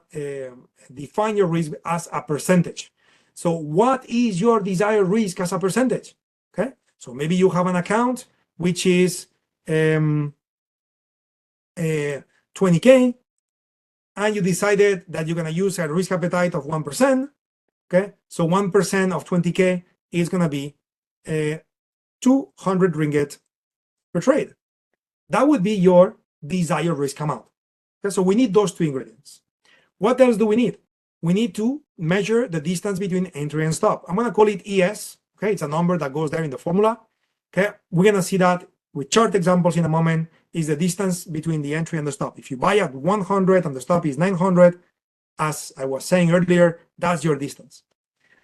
Speaker 2: define your risk as a percentage. So what is your desired risk as a percentage? Okay, so maybe you have an account which is 20K, and you decided that you're gonna use a risk appetite of 1%. Okay, so 1% of 20K is gonna be 200 ringgit per trade. That would be your desired risk amount. Okay, so we need those 2 ingredients. What else do we need? We need to measure the distance between entry and stop. I'm going to call it ES. Okay, it's a number that goes there in the formula. Okay, we're going to see that with chart examples in a moment. Is the distance between the entry and the stop. If you buy at 100 and the stop is 900, as I was saying earlier, that's your distance.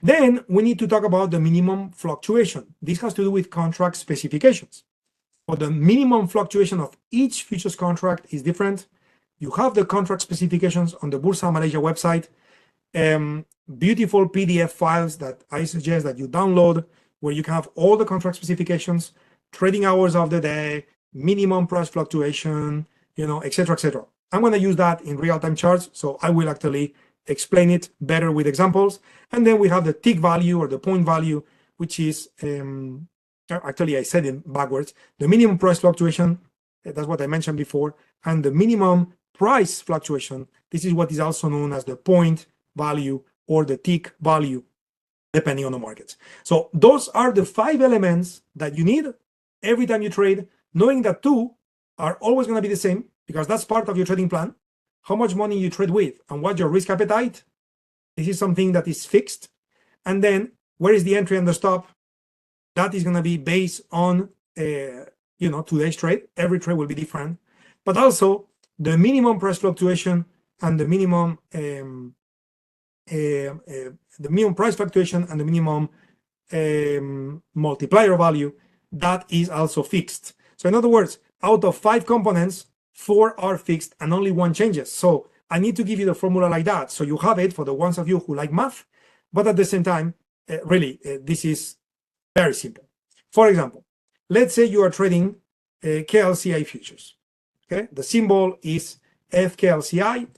Speaker 2: Then we need to talk about the minimum fluctuation. This has to do with contract specifications. But the minimum fluctuation of each futures contract is different. You have the contract specifications on the Bursa Malaysia website. Beautiful PDF files that I suggest that you download, where you can have all the contract specifications, trading hours of the day, minimum price fluctuation, etc., etc. I'm going to use that in real-time charts, so I will actually explain it better with examples. And then we have the tick value or the point value, which is actually I said it backwards. The minimum price fluctuation, that's what I mentioned before, and the minimum price fluctuation. This is what is also known as the point value or the tick value, depending on the markets. So those are the 5 elements that you need every time you trade, knowing that 2 are always going to be the same because that's part of your trading plan. How much money you trade with and what's your risk appetite. This is something that is fixed. And then where is the entry and the stop? That is going to be based on today's trade. Every trade will be different, but also the minimum price fluctuation and the minimum price fluctuation and the minimum multiplier value, that is also fixed. So in other words, out of 5 components, 4 are fixed and only 1 changes. So I need to give you the formula like that, so you have it for the ones of you who like math, but at the same time, this is very simple. For example, let's say you are trading KLCI futures. Okay, the symbol is FKLCI.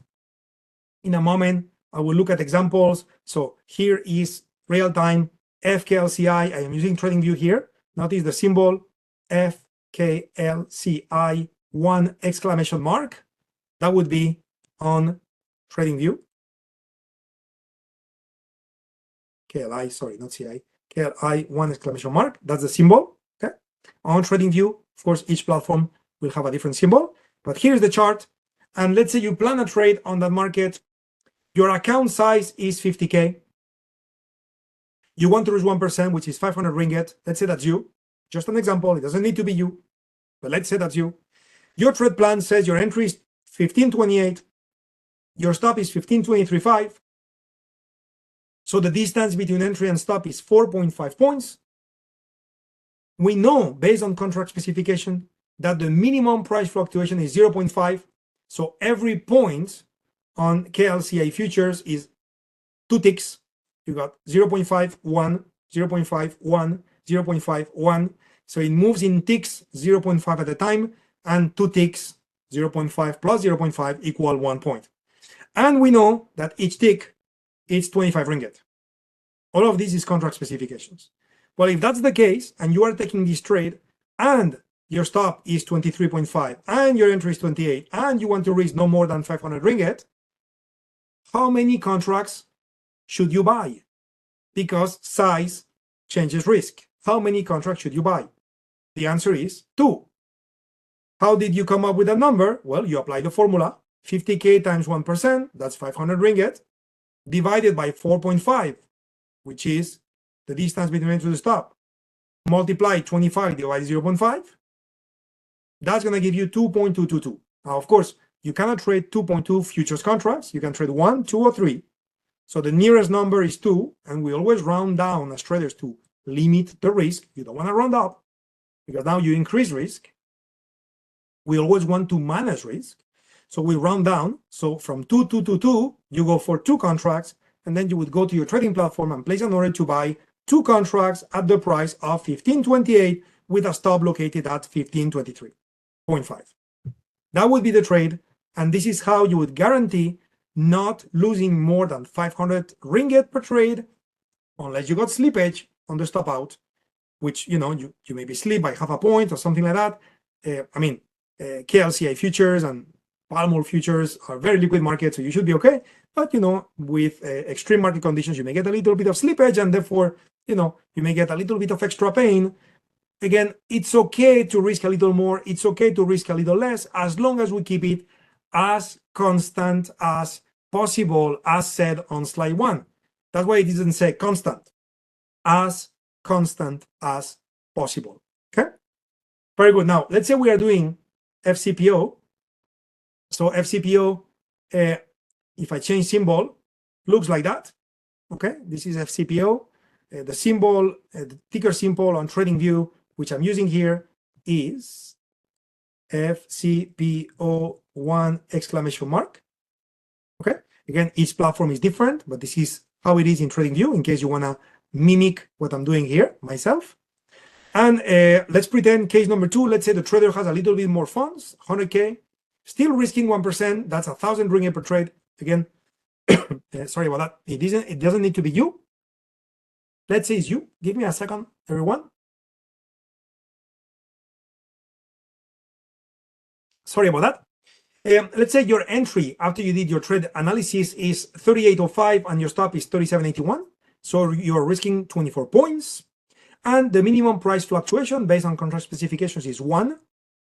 Speaker 2: In a moment, I will look at examples. So here is real-time FKLCI. I am using TradingView here. Notice the symbol FKLCI, 1 exclamation mark. That would be on TradingView. KLI, sorry, not CI. KLI, 1 exclamation mark. That's the symbol. Okay. On TradingView, of course, each platform will have a different symbol. But here's the chart. And let's say you plan a trade on that market. Your account size is 50K. You want to reach 1%, which is 500 ringgit. Let's say that's you. Just an example. It doesn't need to be you, but let's say that's you. Your trade plan says your entry is 1528. Your stop is 1523.5. So the distance between entry and stop is 4.5 points. We know, based on contract specification, that the minimum price fluctuation is 0.5. So every point on KLCI futures is 2 ticks. You got 0.5, 1, 0.5, 1, 0.5, 1. So it moves in ticks 0.5 at a time, and 2 ticks, 0.5 plus 0.5 equal 1 point. And we know that each tick is 25 ringgit. All of this is contract specifications. Well, if that's the case, and you are taking this trade, and your stop is 23.5, and your entry is 28, and you want to reach no more than 500 ringgit, how many contracts should you buy? Because size changes risk. How many contracts should you buy? The answer is 2. How did you come up with that number? Well, you apply the formula. 50K times 1%, that's 500 ringgit, divided by 4.5, which is the distance between entry to the stop. Multiply 25 divided by 0.5. That's going to give you 2.222. Now, of course, you cannot trade 2.2 futures contracts. You can trade 1, 2, or 3. So the nearest number is 2, and we always round down as traders to limit the risk. You don't want to round up because now you increase risk. We always want to manage risk. So we round down. So from 2, 2, 2, 2, you go for 2 contracts, and then you would go to your trading platform and place an order to buy 2 contracts at the price of 1528 with a stop located at 1523.5. That would be the trade, and this is how you would guarantee not losing more than 500 ringgit per trade, unless you got slippage on the stop out, which you maybe slip by half a point or something like that. KLCI futures and Palm futures are very liquid markets, so you should be okay. But with extreme market conditions, you may get a little bit of slippage, and therefore, you may get a little bit of extra pain. Again, it's okay to risk a little more. It's okay to risk a little less, as long as we keep it as constant as possible, as said on slide 1. That's why it doesn't say constant. As constant as possible. Okay? Very good. Now, let's say we are doing FCPO. So FCPO, if I change symbol, looks like that. Okay, this is FCPO. The symbol, the ticker symbol on TradingView, which I'm using here, is FCPO 1 exclamation mark. Okay, again, each platform is different, but this is how it is in TradingView, in case you want to mimic what I'm doing here myself. And let's pretend case number 2. Let's say the trader has a little bit more funds, 100K, still risking 1%. That's 1,000 ringgit per trade. Again, sorry about that. It doesn't need to be you. Let's say it's you. Give me a second, everyone. Sorry about that. Let's say your entry after you did your trade analysis is 38.05 and your stop is 37.81. So you're risking 24 points. And the minimum price fluctuation based on contract specifications is 1.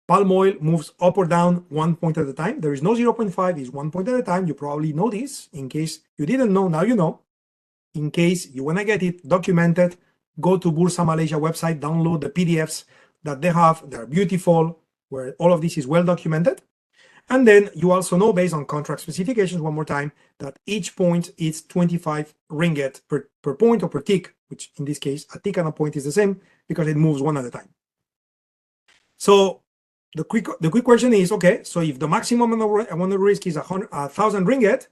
Speaker 2: Palm oil moves up or down 1 point at a time. There is no 0.5, it's 1 point at a time. You probably know this. In case you didn't know, now you know. In case you want to get it documented, go to Bursa Malaysia website, download the PDFs that they have. They're beautiful, where all of this is well documented. And then you also know, based on contract specifications, one more time, that each point is 25 ringgit per point or per tick, which in this case, a tick and a point is the same because it moves one at a time. So the quick question is, okay, so if the maximum amount of risk is 1,000 ringgit,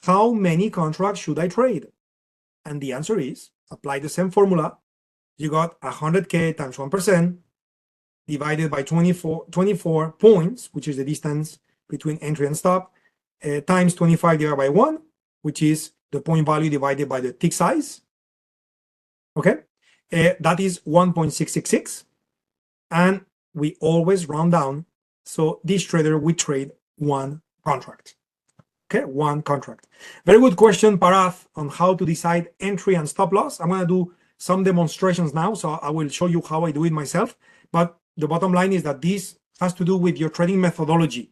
Speaker 2: how many contracts should I trade? And the answer is, apply the same formula. You got 100K times 1% divided by 24 points, which is the distance between entry and stop, times 25 divided by 1, which is the point value divided by the tick size. Okay, that is 1.666. And we always round down. So this trader would trade one contract. Okay, one contract. Very good question, Parath, on how to decide entry and stop loss. I'm going to do some demonstrations now, so I will show you how I do it myself. But the bottom line is that this has to do with your trading methodology,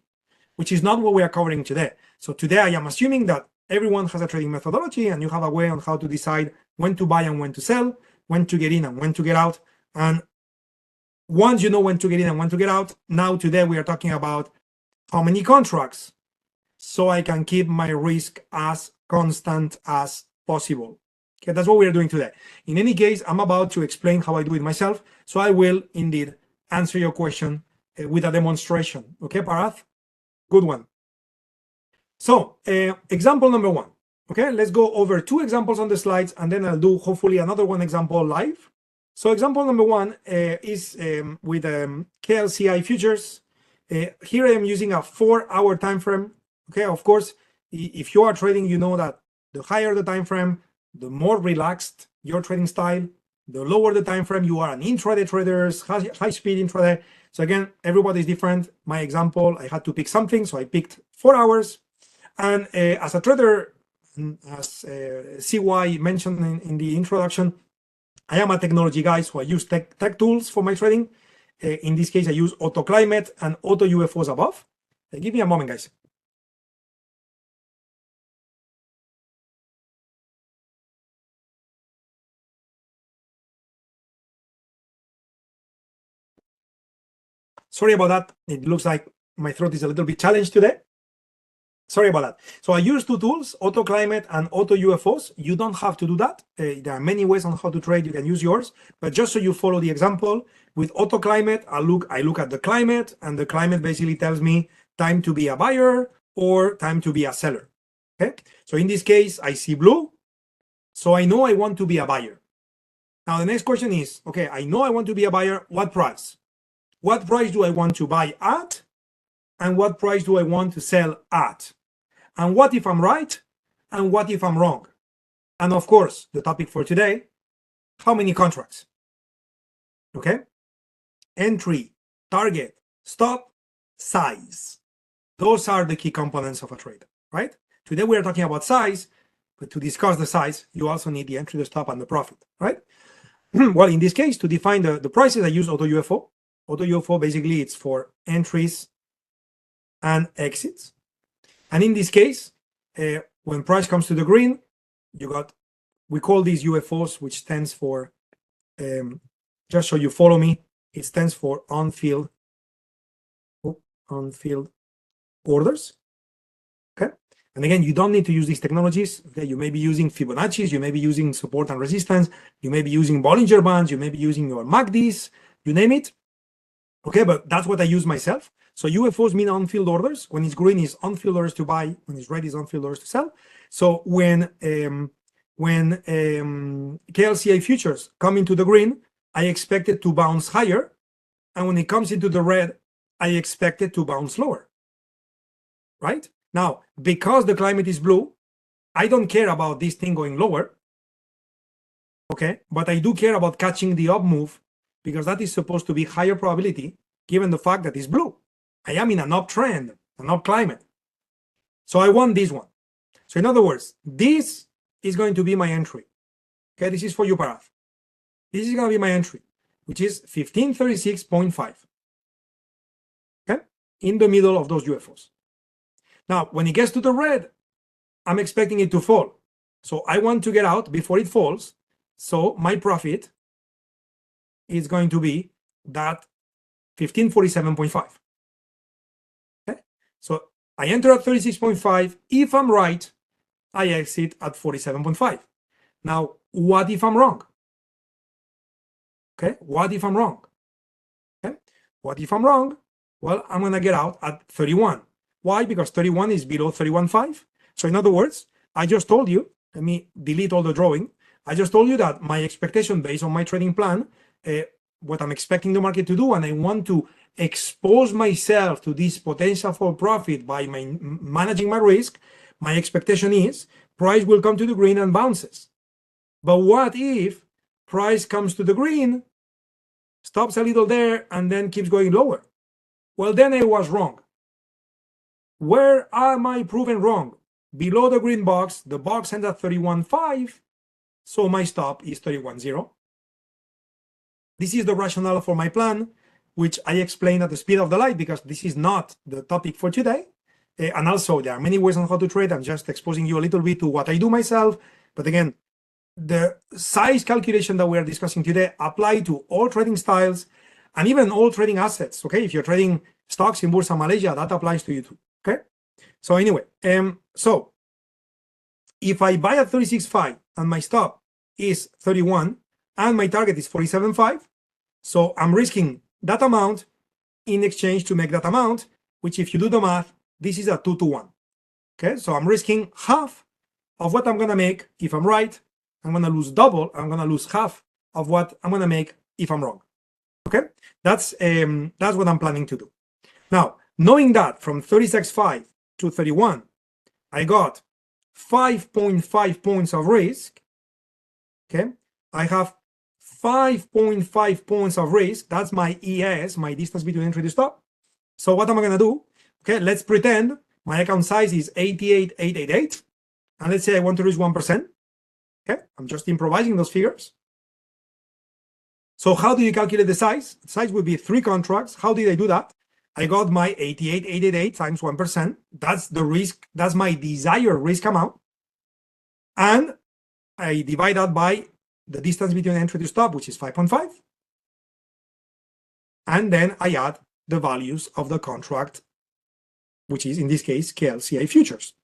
Speaker 2: which is not what we are covering today. So today I am assuming that everyone has a trading methodology and you have a way on how to decide when to buy and when to sell, when to get in and when to get out. And once you know when to get in and when to get out, now today we are talking about how many contracts, so I can keep my risk as constant as possible. Okay, that's what we are doing today. In any case, I'm about to explain how I do it myself, so I will indeed answer your question with a demonstration. Okay, Parath? Good one. So, example number 1. Okay, let's go over 2 examples on the slides, and then I'll do hopefully another one example live. So example number 1 is with KLCI futures. Here I am using a 4-hour time frame. Okay, of course, if you are trading, you know that the higher the time frame, the more relaxed your trading style. The lower the time frame, you are an intraday trader, high speed intraday. So again, everybody is different. My example, I had to pick something, so I picked 4 hours. And as a trader, as CY mentioned in the introduction, I am a technology guy, so I use tech tools for my trading. In this case, I use AutoClimate and Auto UFOs above. Give me a moment, guys. Sorry about that. It looks like my throat is a little bit challenged today. Sorry about that. So I use 2 tools, AutoClimate and Auto UFOs. You don't have to do that. There are many ways on how to trade. You can use yours, but just so you follow the example, with AutoClimate, I look at the climate, and the climate basically tells me time to be a buyer or time to be a seller. Okay. So in this case, I see blue, so I know I want to be a buyer. Now the next question is, okay, I know I want to be a buyer. What price? What price do I want to buy at? And what price do I want to sell at? And what if I'm right? And what if I'm wrong? And of course, the topic for today, how many contracts? Okay? Entry, target, stop, size. Those are the key components of a trade, right? Today we are talking about size, but to discuss the size, you also need the entry, the stop, and the profit, right? Well, in this case, to define the prices, I use Auto UFO. Auto UFO, basically, it's for entries and exits. And in this case, when price comes to the green, we call these UFOs, which stands for, just so you follow me, it stands for on-field orders. Okay. And again, you don't need to use these technologies. Okay, you may be using Fibonacci's, you may be using support and resistance, you may be using Bollinger Bands, you may be using your MACDs, you name it. Okay, but that's what I use myself. So UFOs mean on-field orders. When it's green is on-field orders to buy, when it's red is on-field orders to sell. So when KLCI futures come into the green, I expect it to bounce higher. And when it comes into the red, I expect it to bounce lower. Right? Now, because the climate is blue, I don't care about this thing going lower. Okay, but I do care about catching the up move, because that is supposed to be higher probability given the fact that it's blue. I am in an uptrend. and not climate. So I want this one. So in other words, this is going to be my entry. Okay, this is for you, Parath. This is going to be my entry, which is 1536.5. Okay, in the middle of those UFOs. Now, when it gets to the red, I'm expecting it to fall. So I want to get out before it falls. So my profit is going to be that 1547.5. Okay, so I enter at 36.5. If I'm right, I exit at 47.5. Now, what if I'm wrong? Okay, what if I'm wrong? Okay, what if I'm wrong? Well, I'm going to get out at 31. Why? Because 31 is below 31.5. So in other words, I just told you, let me delete all the drawing. I just told you that my expectation based on my trading plan, what I'm expecting the market to do, and I want to expose myself to this potential for profit by managing my risk. My expectation is price will come to the green and bounces. But what if price comes to the green, stops a little there, and then keeps going lower? Well, then I was wrong. Where am I proven wrong? Below the green box, the box ends at 31.5, so my stop is 31.0. This is the rationale for my plan, which I explain at the speed of the light because this is not the topic for today. And also, there are many ways on how to trade. I'm just exposing you a little bit to what I do myself. But again, the size calculation that we are discussing today apply to all trading styles and even all trading assets. Okay, if you're trading stocks in Bursa Malaysia, that applies to you too. Okay, so anyway, so if I buy at 36.5 and my stop is 31 and my target is 47.5, so I'm risking that amount in exchange to make that amount, which if you do the math, this is a 2-to-1. Okay, so I'm risking half of what I'm gonna make if I'm right. I'm gonna lose double. I'm gonna lose half of what I'm gonna make if I'm wrong. Okay, that's what I'm planning to do. Now, knowing that from 36.5 to 31, I got 5.5 points of risk. Okay, I have 5.5 points of risk. That's my ES, my distance between entry to stop. So what am I gonna do? Okay, let's pretend my account size is 88,888, and let's say I want to risk 1%. Okay, I'm just improvising those figures. So how do you calculate the size? The size would be 3 contracts. How did I do that? I got my 88,888 times 1%. That's the risk. That's my desired risk amount. And I divide that by the distance between entry to stop, which is 5.5. And then I add the values of the contract, which is in this case KLCI futures.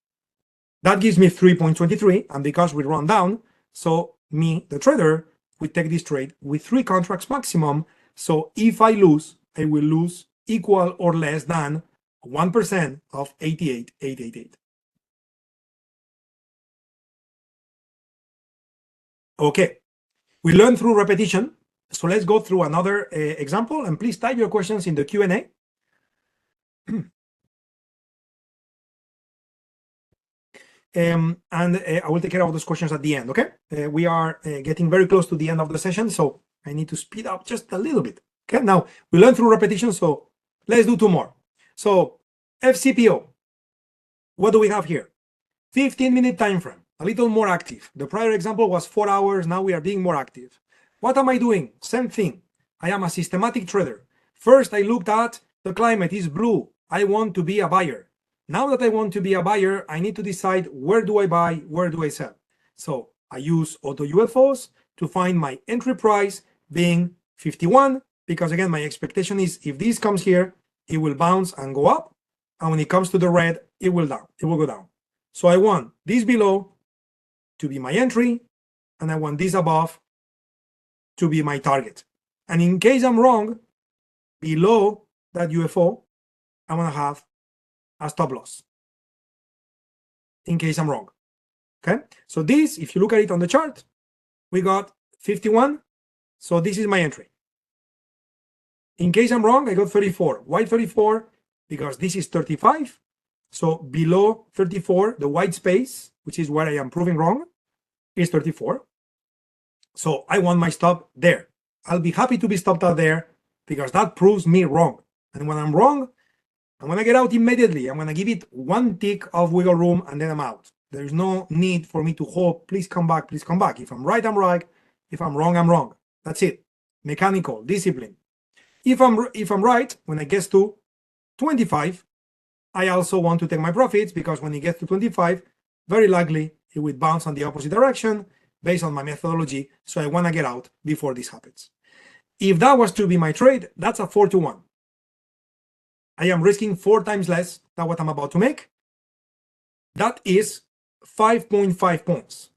Speaker 2: That gives me 3.23. And because we run down, so me, the trader, we take this trade with 3 contracts maximum. So if I lose, I will lose equal or less than 1% of 88,888. Okay, we learned through repetition. So let's go through another example, and please type your questions in the Q&A. I will take care of those questions at the end, okay? We are getting very close to the end of the session, so I need to speed up just a little bit. Okay, now we learned through repetition, so let's do 2 more. So FCPO, what do we have here? 15-minute time frame, a little more active. The prior example was 4 hours, now we are being more active. What am I doing? Same thing. I am a systematic trader. First, I looked at the climate is blue. I want to be a buyer. Now that I want to be a buyer, I need to decide where do I buy, where do I sell. So I use Auto UFOs to find my entry price being 51, because again, my expectation is if this comes here, it will bounce and go up. And when it comes to the red, it will go down. So I want this below to be my entry, and I want this above to be my target. And in case I'm wrong, below that UFO, I'm gonna have a stop loss in case I'm wrong. Okay, so this, if you look at it on the chart, we got 51, so this is my entry. In case I'm wrong, I got 34. Why 34? Because this is 35, so below 34, the white space, which is where I am proving wrong, is 34. So I want my stop there. I'll be happy to be stopped out there because that proves me wrong. And when I'm wrong, I'm going to get out immediately. I'm going to give it one tick of wiggle room and then I'm out. There's no need for me to hope, please come back, please come back. If I'm right, I'm right. If I'm wrong, I'm wrong. That's it. Mechanical, discipline. If I'm right, when it gets to 25, I also want to take my profits because when it gets to 25, very likely it will bounce on the opposite direction based on my methodology. So I want to get out before this happens. If that was to be my trade, that's a 4-to-1. I am risking 4 times less than what I'm about to make. That is 5.5 points.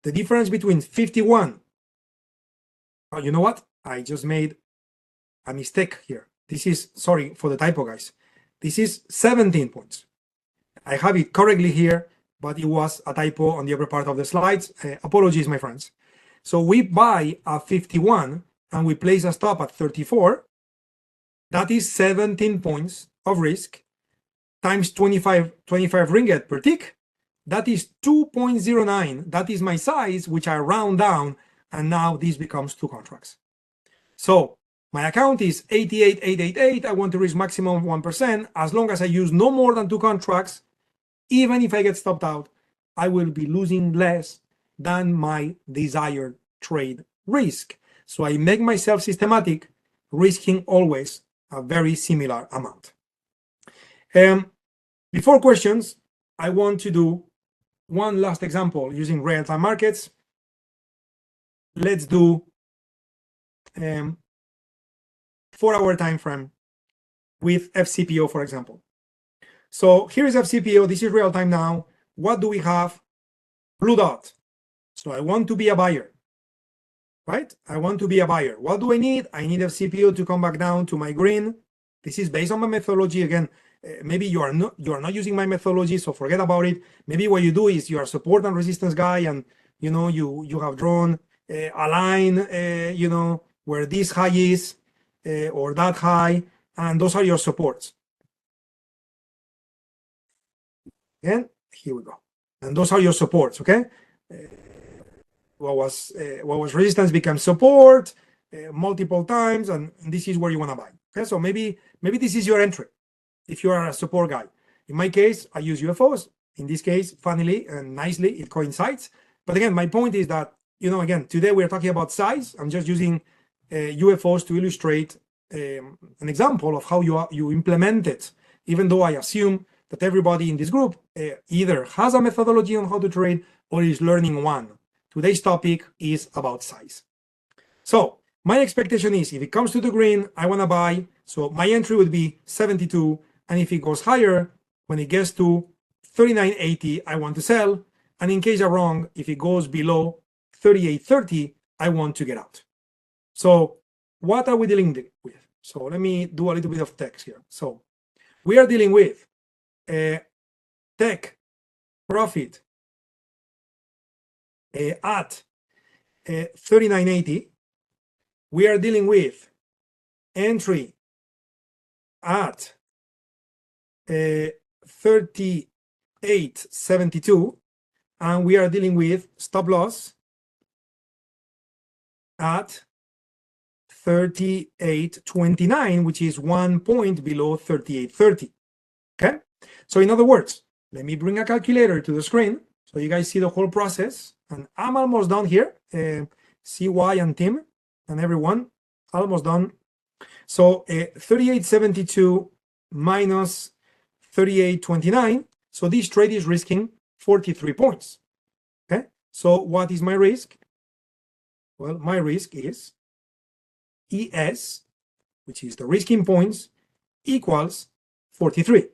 Speaker 2: The difference between 51. Oh, you know what? I just made a mistake here. This is, sorry for the typo, guys. This is 17 points. I have it correctly here, but it was a typo on the upper part of the slides. Apologies, my friends. So we buy at 51 and we place a stop at 34. That is 17 points of risk times 25 ringgit per tick. That is 2.09. That is my size, which I round down, and now this becomes 2 contracts. So my account is 88,888. I want to risk maximum 1%. As long as I use no more than 2 contracts, even if I get stopped out, I will be losing less than my desired trade risk. So I make myself systematic, risking always a very similar amount. Before questions, I want to do one last example using real-time markets. Let's do 4-hour time frame with FCPO, for example. So here is FCPO. This is real time now. What do we have? Blue dot. So I want to be a buyer, right? I want to be a buyer. What do I need? I need FCPO to come back down to my green. This is based on my methodology. Again, maybe you are not using my methodology, so forget about it. Maybe what you do is you are support and resistance guy, and you have drawn a line, where this high is or that high, and those are your supports. Again, here we go, and those are your supports. Okay, what was resistance becomes support multiple times, and this is where you want to buy. Okay, so maybe this is your entry if you are a support guy. In my case, I use UFOs. In this case, funnily and nicely, it coincides. But again, my point is that, again, today we're talking about size. I'm just using UFOs to illustrate an example of how you implement it, even though I assume that everybody in this group either has a methodology on how to trade or is learning one. Today's topic is about size. So my expectation is if it comes to the green, I want to buy. So my entry would be 72. And if it goes higher, when it gets to 39.80, I want to sell. And in case I'm wrong, if it goes below 38.30, I want to get out. So what are we dealing with? So let me do a little bit of text here. So we are dealing with take profit at 39.80. We are dealing with entry at 38.72, and we are dealing with stop loss at 38.29, which is 1 point below 38.30. Okay, so in other words, let me bring a calculator to the screen so you guys see the whole process, and I'm almost done here. CY and Tim and everyone, almost done. So 38.72 minus 38.29. So this trade is risking 43 points. Okay, so what is my risk? Well, my risk is ES, which is the risk in points, equals 43.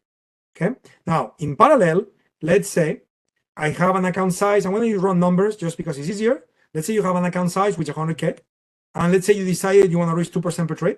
Speaker 2: Okay, now in parallel, let's say I have an account size. I'm going to use round numbers just because it's easier. Let's say you have an account size which is 100K, and let's say you decided you want to risk 2% per trade.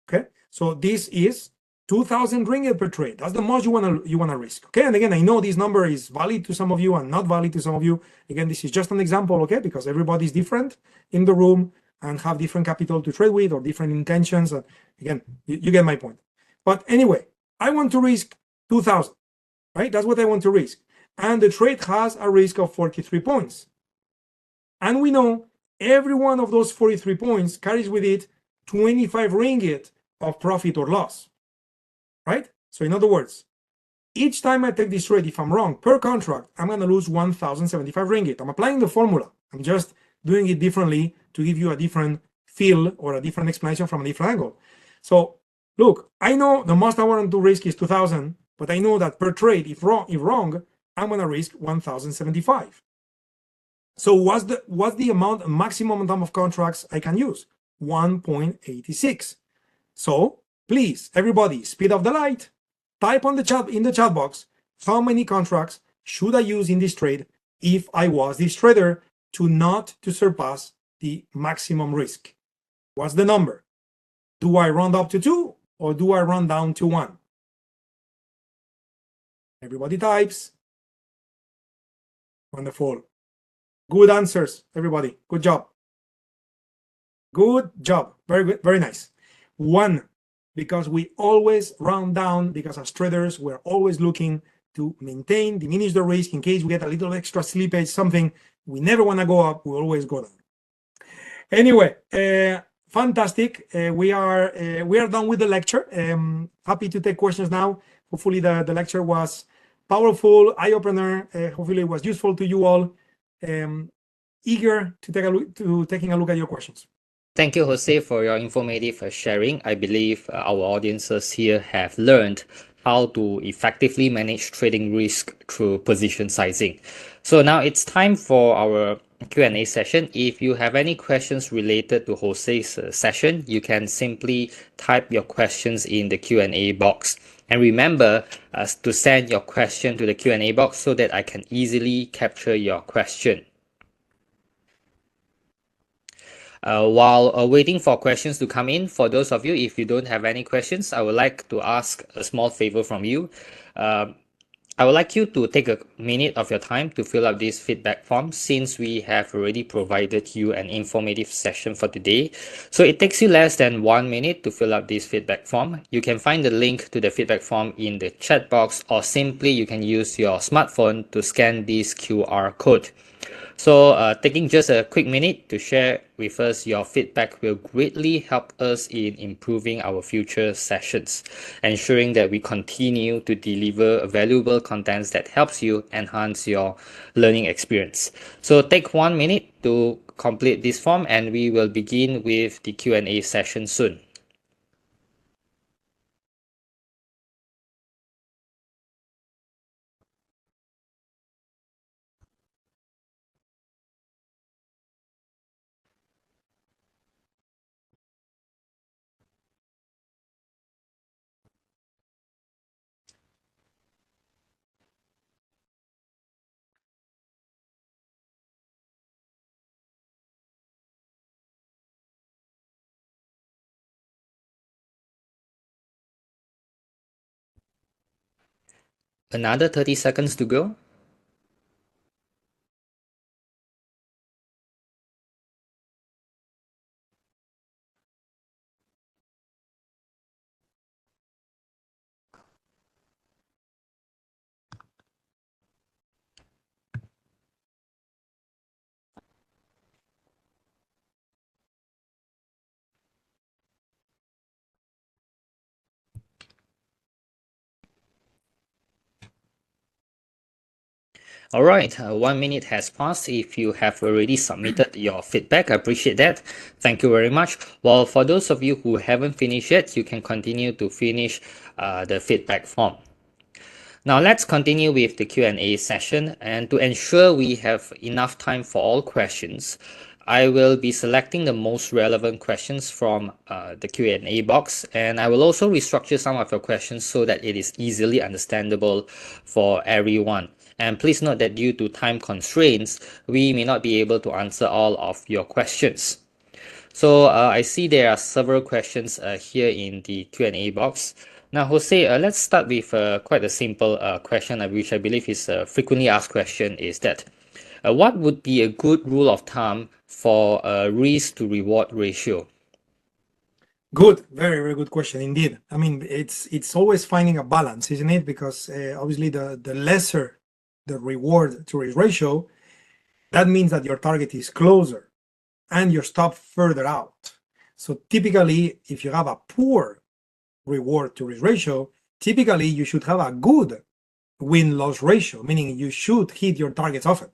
Speaker 2: Okay, so this is 2,000 ringgit per trade. That's the most you want to risk. Okay, and again, I know this number is valid to some of you and not valid to some of you. Again, this is just an example, okay, because everybody's different in the room and have different capital to trade with or different intentions. And again, you get my point. But anyway, I want to risk 2,000, right? That's what I want to risk. And the trade has a risk of 43 points. And we know every one of those 43 points carries with it 25 ringgit of profit or loss. right? So in other words, each time I take this trade, if I'm wrong per contract, I'm going to lose 1,075 ringgit. I'm applying the formula. I'm just doing it differently to give you a different feel or a different explanation from a different angle. So look, I know the most I want to risk is 2,000, but I know that per trade, if wrong, I'm going to risk 1,075. So what's the maximum amount of contracts I can use? 1.86. So please, everybody, speed up the light. Type on the chat in the chat box how many contracts should I use in this trade if I was this trader not to surpass the maximum risk. What's the number? Do I round up to 2 or do I round down to 1? Everybody types. Wonderful. Good answers, everybody. Good job. Good job. Very good. Very nice. 1, because we always round down, because as traders, we're always looking to maintain, diminish the risk in case we get a little extra slippage, something. We never want to go up. We always go down. Anyway, fantastic. We are done with the lecture. Happy to take questions now. Hopefully the lecture was powerful, eye-opener. Hopefully it was useful to you all. Eager to taking a look at your questions.
Speaker 1: Thank you, Jose, for your informative sharing. I believe our audiences here have learned how to effectively manage trading risk through position sizing. So now it's time for our Q&A session. If you have any questions related to Jose's session, you can simply type your questions in the Q&A box. And remember to send your question to the Q&A box so that I can easily capture your question. While waiting for questions to come in, for those of you, if you don't have any questions, I would like to ask a small favor from you. I would like you to take a minute of your time to fill out this feedback form, since we have already provided you an informative session for today. So it takes you less than 1 minute to fill out this feedback form. You can find the link to the feedback form in the chat box, or simply you can use your smartphone to scan this QR code. So taking just a quick minute to share with us your feedback will greatly help us in improving our future sessions, ensuring that we continue to deliver valuable content that helps you enhance your learning experience. So take 1 minute to complete this form, and we will begin with the Q&A session soon. Another 30 seconds to go. All right, 1 minute has passed. If you have already submitted your feedback, I appreciate that. Thank you very much. Well, for those of you who haven't finished yet, you can continue to finish the feedback form. Now let's continue with the Q&A session, and to ensure we have enough time for all questions, I will be selecting the most relevant questions from the Q&A box, and I will also restructure some of your questions so that it is easily understandable for everyone. And please note that due to time constraints, we may not be able to answer all of your questions. So I see there are several questions here in the Q&A box. Now, Jose, let's start with quite a simple question, which I believe is a frequently asked question, is that what would be a good rule of thumb for a risk to reward ratio?
Speaker 2: Good, very, very good question indeed. I mean, it's always finding a balance, isn't it? Because obviously the lesser the reward to risk ratio, that means that your target is closer and your stop further out. So typically, if you have a poor reward to risk ratio, typically you should have a good win-loss ratio, meaning you should hit your targets often.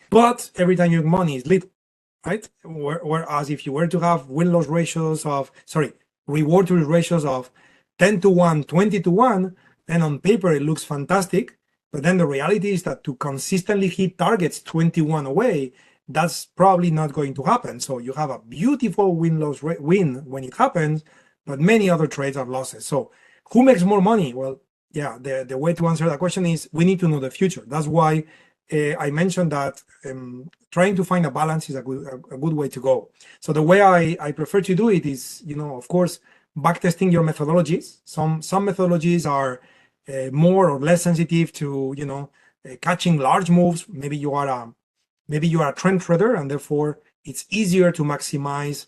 Speaker 2: But every time your money is little, right? Whereas if you were to have win-loss ratios of, reward to risk ratios of 10 to 1, 20 to 1, then on paper it looks fantastic. But then the reality is that to consistently hit targets 21 away, that's probably not going to happen. So you have a beautiful win-loss win when it happens, but many other trades are losses. So who makes more money? Well, yeah, the way to answer that question is we need to know the future. That's why I mentioned that trying to find a balance is a good way to go. So the way I prefer to do it is, of course, backtesting your methodologies. Some methodologies are more or less sensitive to catching large moves. Maybe you are a trend trader, and therefore it's easier to maximize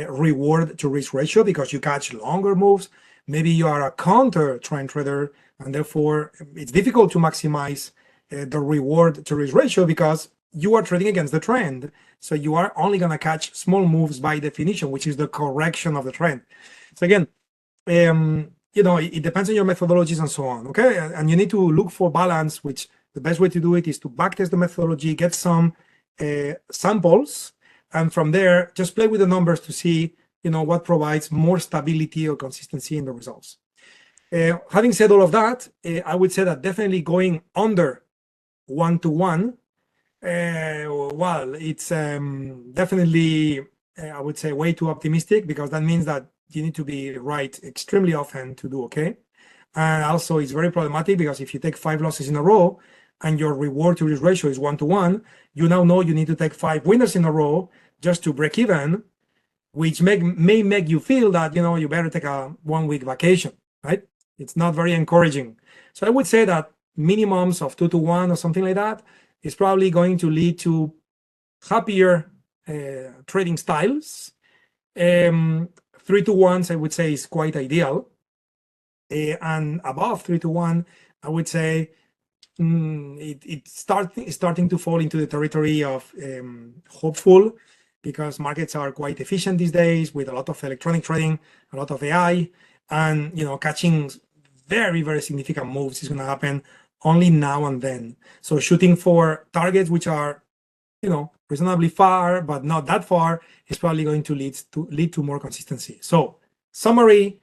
Speaker 2: reward to risk ratio because you catch longer moves. Maybe you are a counter trend trader, and therefore it's difficult to maximize the reward to risk ratio because you are trading against the trend. So you are only going to catch small moves by definition, which is the correction of the trend. So again, it depends on your methodologies and so on. Okay. And you need to look for balance, which the best way to do it is to backtest the methodology, get some samples, and from there, just play with the numbers to see, what provides more stability or consistency in the results. Having said all of that, I would say that definitely going under 1-to-1, well, it's definitely, I would say, way too optimistic, because that means that you need to be right extremely often to do okay. And also it's very problematic because if you take 5 losses in a row and your reward to risk ratio is 1-to-1, you now know you need to take 5 winners in a row just to break even, which may make you feel that, you better take a 1-week vacation, right? It's not very encouraging. So I would say that minimums of 2-to-1 or something like that is probably going to lead to happier trading styles. 3-to-1s, I would say, is quite ideal. And above 3-to-1, I would say it's starting to fall into the territory of hopeful, because markets are quite efficient these days with a lot of electronic trading, a lot of AI, and catching very, very significant moves is going to happen only now and then. So shooting for targets which are reasonably far but not that far is probably going to lead to more consistency. So summary: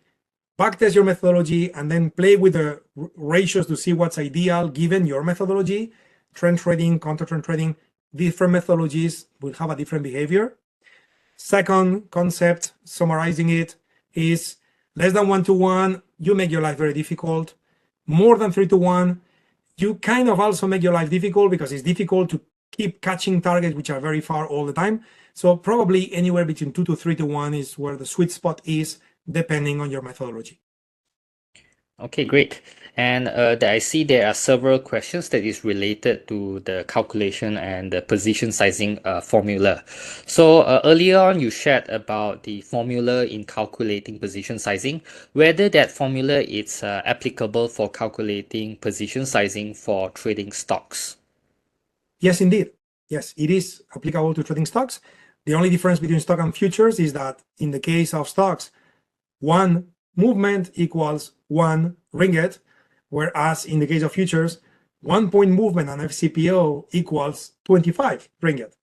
Speaker 2: backtest your methodology and then play with the ratios to see what's ideal given your methodology. Trend trading, counter trend trading, different methodologies will have a different behavior. Second concept, summarizing it, is less than 1-to-1, you make your life very difficult. More than 3-to-1, you kind of also make your life difficult because it's difficult to keep catching targets which are very far all the time. So probably anywhere between 2 to 3-to-1 is where the sweet spot is, depending on your methodology.
Speaker 1: Okay, great. And I see there are several questions that is related to the calculation and the position sizing formula. So earlier on, you shared about the formula in calculating position sizing, whether that formula is applicable for calculating position sizing for trading stocks.
Speaker 2: Yes, indeed. Yes, it is applicable to trading stocks. The only difference between stock and futures is that in the case of stocks, one movement equals 1 ringgit, whereas in the case of futures, 1 point movement on FCPO equals 25 ringgit.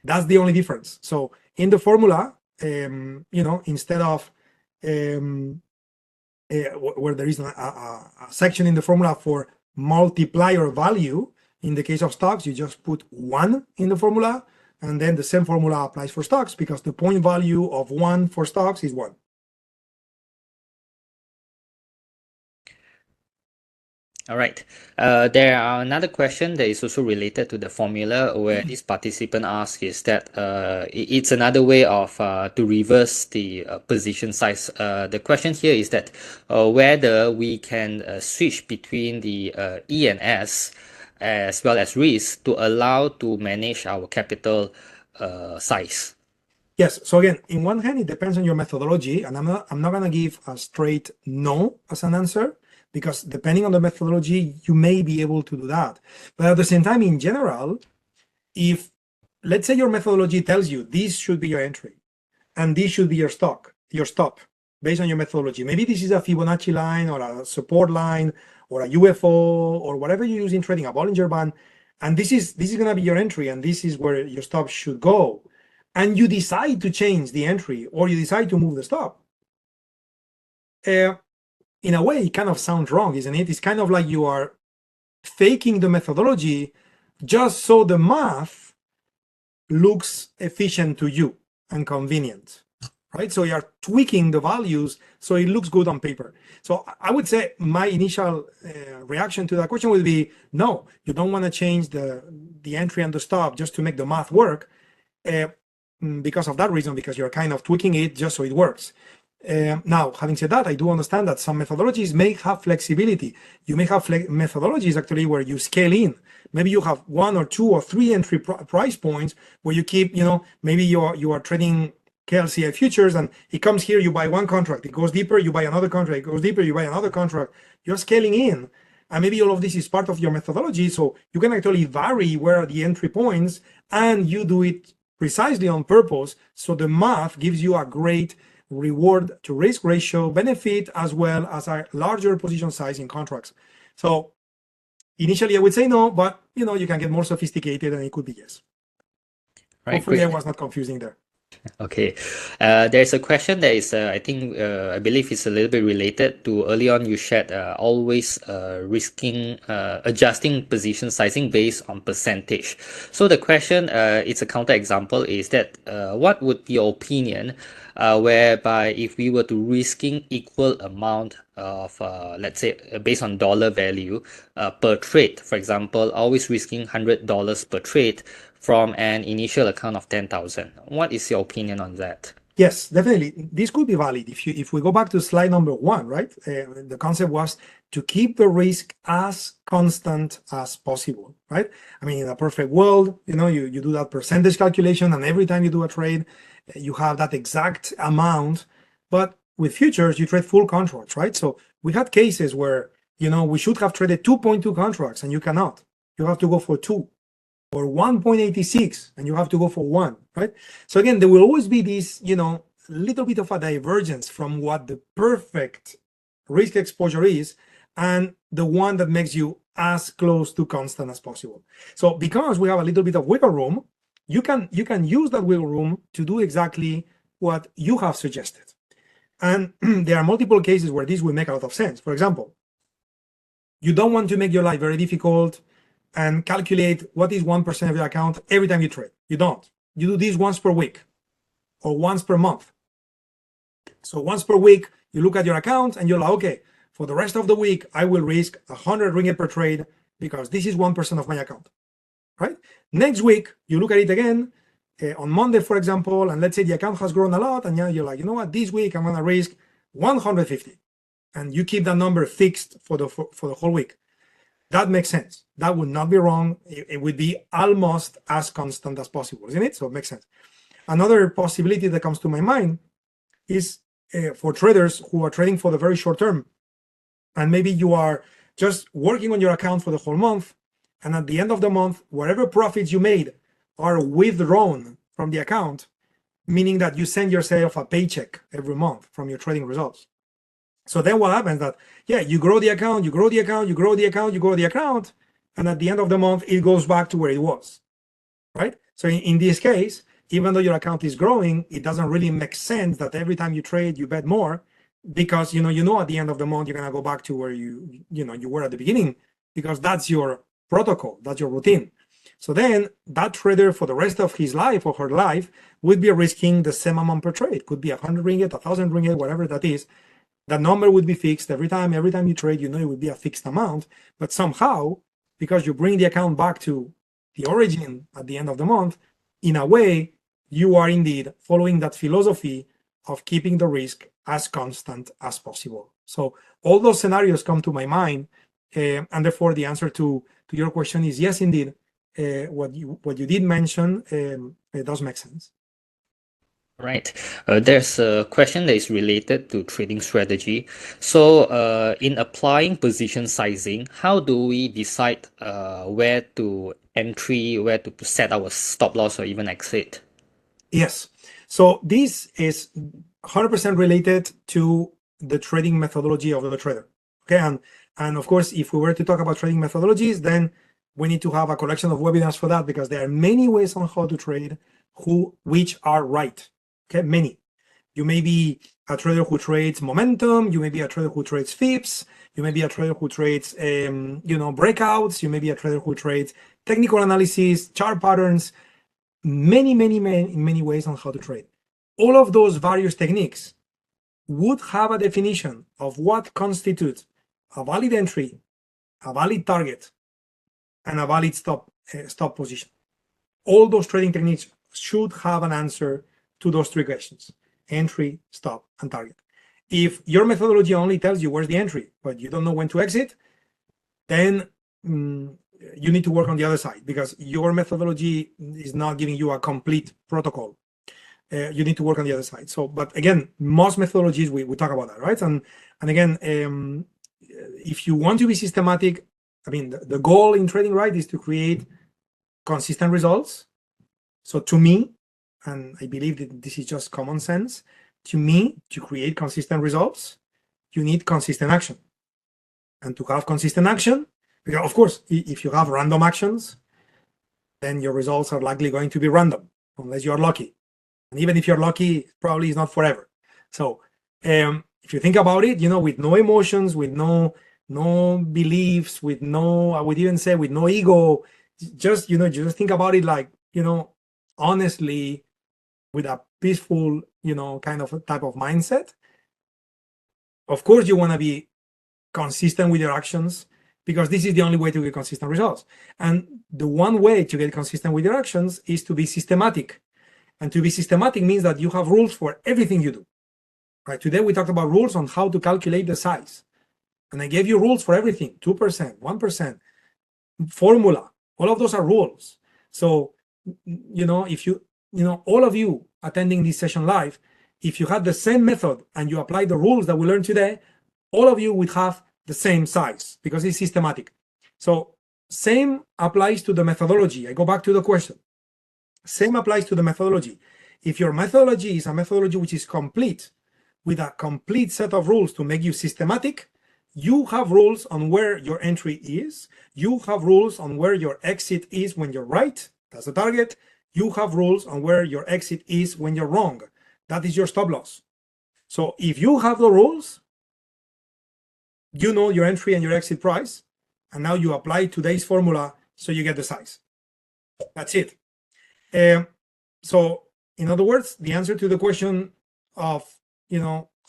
Speaker 2: That's the only difference. So in the formula, instead of where there is a section in the formula for multiplier value, in the case of stocks, you just put 1 in the formula, and then the same formula applies for stocks because the point value of 1 for stocks is 1.
Speaker 1: All right. There are another question that is also related to the formula, where this participant asks is that it's another way of to reverse the position size. The question here is that whether we can switch between the E and S as well as risk to allow to manage our capital size.
Speaker 2: Yes. So again, in one hand, it depends on your methodology, and I'm not gonna give a straight no as an answer, because depending on the methodology, you may be able to do that. But at the same time, in general, if let's say your methodology tells you this should be your entry and this should be your stop, based on your methodology. Maybe this is a Fibonacci line or a support line or a UFO or whatever you use in trading, a Bollinger Band, and this is going to be your entry, and this is where your stop should go, and you decide to change the entry or you decide to move the stop. In a way, it kind of sounds wrong, isn't it? It's kind of like you are faking the methodology just so the math looks efficient to you and convenient, right? So you're tweaking the values so it looks good on paper. So I would say my initial reaction to that question would be, no, you don't want to change the entry and the stop just to make the math work because of that reason, because you're kind of tweaking it just so it works. Now, having said that, I do understand that some methodologies may have flexibility. You may have methodologies actually where you scale in. Maybe you have 1 or 2 or 3 entry price points where you keep, maybe you are trading KLCI futures and it comes here, you buy one contract, it goes deeper, you buy another contract, it goes deeper, you buy another contract. You're scaling in. And maybe all of this is part of your methodology. So you can actually vary where are the entry points and you do it precisely on purpose. So the math gives you a great reward to risk ratio benefit as well as a larger position size in contracts. So initially I would say no, but you can get more sophisticated and it could be yes.
Speaker 1: Right,
Speaker 2: hopefully
Speaker 1: great.
Speaker 2: I was not confusing there.
Speaker 1: Okay, there's a question that is, I think, I believe it's a little bit related to early on you shared always adjusting position sizing based on percentage. So the question, it's a counter example, is that what would be your opinion whereby if we were to risking equal amount of, let's say, based on dollar value per trade, for example, always risking $100 per trade, from an initial account of 10,000. What is your opinion on that?
Speaker 2: Yes, definitely. This could be valid. If we go back to slide number 1, right? The concept was to keep the risk as constant as possible, right? I mean, in a perfect world, you do that percentage calculation, and every time you do a trade, you have that exact amount. But with futures, you trade full contracts, right? So we had cases where, we should have traded 2.2 contracts, and you cannot. You have to go for 2. Or 1.86 and you have to go for 1, right? So again, there will always be this, little bit of a divergence from what the perfect risk exposure is and the one that makes you as close to constant as possible. So because we have a little bit of wiggle room, you can use that wiggle room to do exactly what you have suggested. And there are multiple cases where this will make a lot of sense. For example, you don't want to make your life very difficult and calculate what is 1% of your account every time you trade. You don't. You do this once per week or once per month. So once per week, you look at your account and you're like, okay, for the rest of the week, I will risk 100 ringgit per trade because this is 1% of my account, right? Next week, you look at it again on Monday, for example, and let's say the account has grown a lot and you're like, you know what, this week I'm going to risk 150. And you keep that number fixed for the whole week. That makes sense. That would not be wrong. It would be almost as constant as possible, isn't it? So it makes sense. Another possibility that comes to my mind is for traders who are trading for the very short term. And maybe you are just working on your account for the whole month. And at the end of the month, whatever profits you made are withdrawn from the account, meaning that you send yourself a paycheck every month from your trading results. So then what happens that, you grow the account, you grow the account, you grow the account, you grow the account, and at the end of the month, it goes back to where it was, right? So in this case, even though your account is growing, it doesn't really make sense that every time you trade, you bet more because, at the end of the month, you're going to go back to where you were at the beginning because that's your protocol, that's your routine. So then that trader for the rest of his life or her life would be risking the same amount per trade. Could be 100 ringgit, 1,000 ringgit, whatever that is. That number would be fixed every time you trade, it would be a fixed amount, but somehow, because you bring the account back to the origin at the end of the month, in a way, you are indeed following that philosophy of keeping the risk as constant as possible. So all those scenarios come to my mind, and therefore the answer to your question is yes, indeed. What you did mention, it does make sense.
Speaker 1: Right. There's a question that is related to trading strategy. So, in applying position sizing, how do we decide where to entry, where to set our stop loss or even exit?
Speaker 2: Yes. So this is 100% related to the trading methodology of the trader. Okay, and of course, if we were to talk about trading methodologies, then we need to have a collection of webinars for that, because there are many ways on how to trade which are right. Okay, many. You may be a trader who trades momentum. You may be a trader who trades FIPS. You may be a trader who trades, breakouts. You may be a trader who trades technical analysis, chart patterns. Many ways on how to trade. All of those various techniques would have a definition of what constitutes a valid entry, a valid target, and a valid stop position. All those trading techniques should have an answer to those three questions: entry, stop, and target. If your methodology only tells you where's the entry, but you don't know when to exit, then you need to work on the other side, because your methodology is not giving you a complete protocol. You need to work on the other side. So, but again, most methodologies, we talk about that, right? And again, if you want to be systematic, I mean, the goal in trading, right, is to create consistent results. So to me, and I believe that this is just common sense, to me, to create consistent results, you need consistent action. And to have consistent action, because of course, if you have random actions, then your results are likely going to be random, unless you're lucky. And even if you're lucky, probably it's not forever. So if you think about it, with no emotions, with no beliefs, with no, I would even say with no ego, just think about it like, honestly, with a peaceful, kind of a type of mindset. Of course, you want to be consistent with your actions, because this is the only way to get consistent results. And the one way to get consistent with your actions is to be systematic. And to be systematic means that you have rules for everything you do. Right? Today we talked about rules on how to calculate the size. And I gave you rules for everything: 2%, 1%, formula. All of those are rules. So, if all of you attending this session live, if you had the same method and you apply the rules that we learned today, all of you would have the same size, because it's systematic. So same applies to the methodology. I go back to the question. Same applies to the methodology. If your methodology is a methodology which is complete, with a complete set of rules to make you systematic, you have rules on where your entry is. You have rules on where your exit is when you're right. That's the target. You have rules on where your exit is when you're wrong. That is your stop loss. So if you have the rules, you know your entry and your exit price, and now you apply today's formula so you get the size. That's it. So in other words, the answer to the question of,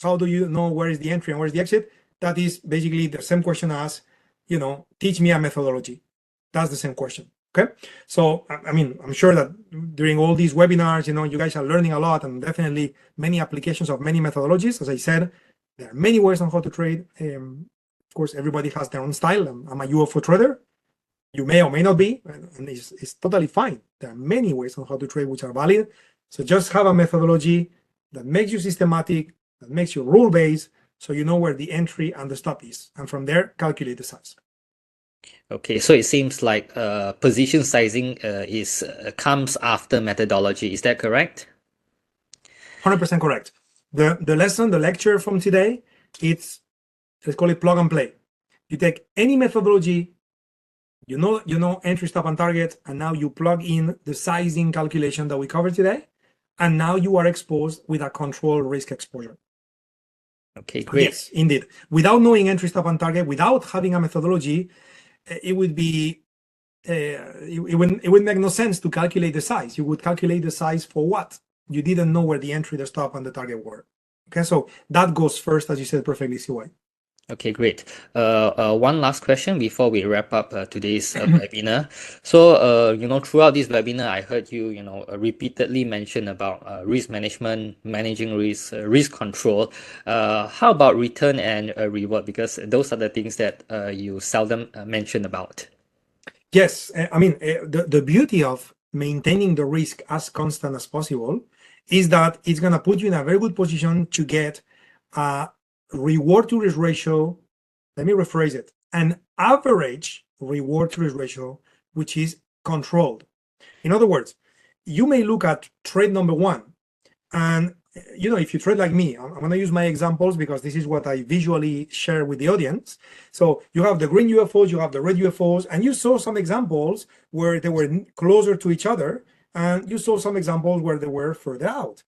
Speaker 2: how do you know where is the entry and where is the exit? That is basically the same question as, teach me a methodology. That's the same question. Okay. So, I mean, I'm sure that during all these webinars, you guys are learning a lot, and definitely many applications of many methodologies. As I said, there are many ways on how to trade. Of course, everybody has their own style. I'm a UFO trader. You may or may not be, and it's totally fine. There are many ways on how to trade which are valid. So just have a methodology that makes you systematic, that makes you rule-based, so you know where the entry and the stop is. And from there, calculate the size.
Speaker 1: Okay, so it seems like position sizing comes after methodology. Is that correct?
Speaker 2: 100% correct. The lecture from today, let's call it plug and play. You take any methodology, you know entry, stop, and target, and now you plug in the sizing calculation that we covered today, and now you are exposed with a controlled risk exposure.
Speaker 1: Okay, great.
Speaker 2: Yes, indeed. Without knowing entry, stop, and target, without having a methodology, it would be it would make no sense to calculate the size. You would calculate the size for what? You didn't know where the entry, the stop, and the target were. Okay, so that goes first, as you said perfectly, CY.
Speaker 1: Okay, great. One last question before we wrap up today's webinar. So, throughout this webinar, I heard you, repeatedly mention about risk management, managing risk, risk control. How about return and reward? Because those are the things that you seldom mention about.
Speaker 2: Yes, I mean, the beauty of maintaining the risk as constant as possible is that it's going to put you in a very good position to get a reward to risk ratio. Let me rephrase it: an average reward to risk ratio, which is controlled. In other words, you may look at trade number one, and if you trade like me, I'm going to use my examples because this is what I visually share with the audience. So you have the green UFOs, you have the red UFOs, and you saw some examples where they were closer to each other, and you saw some examples where they were further out.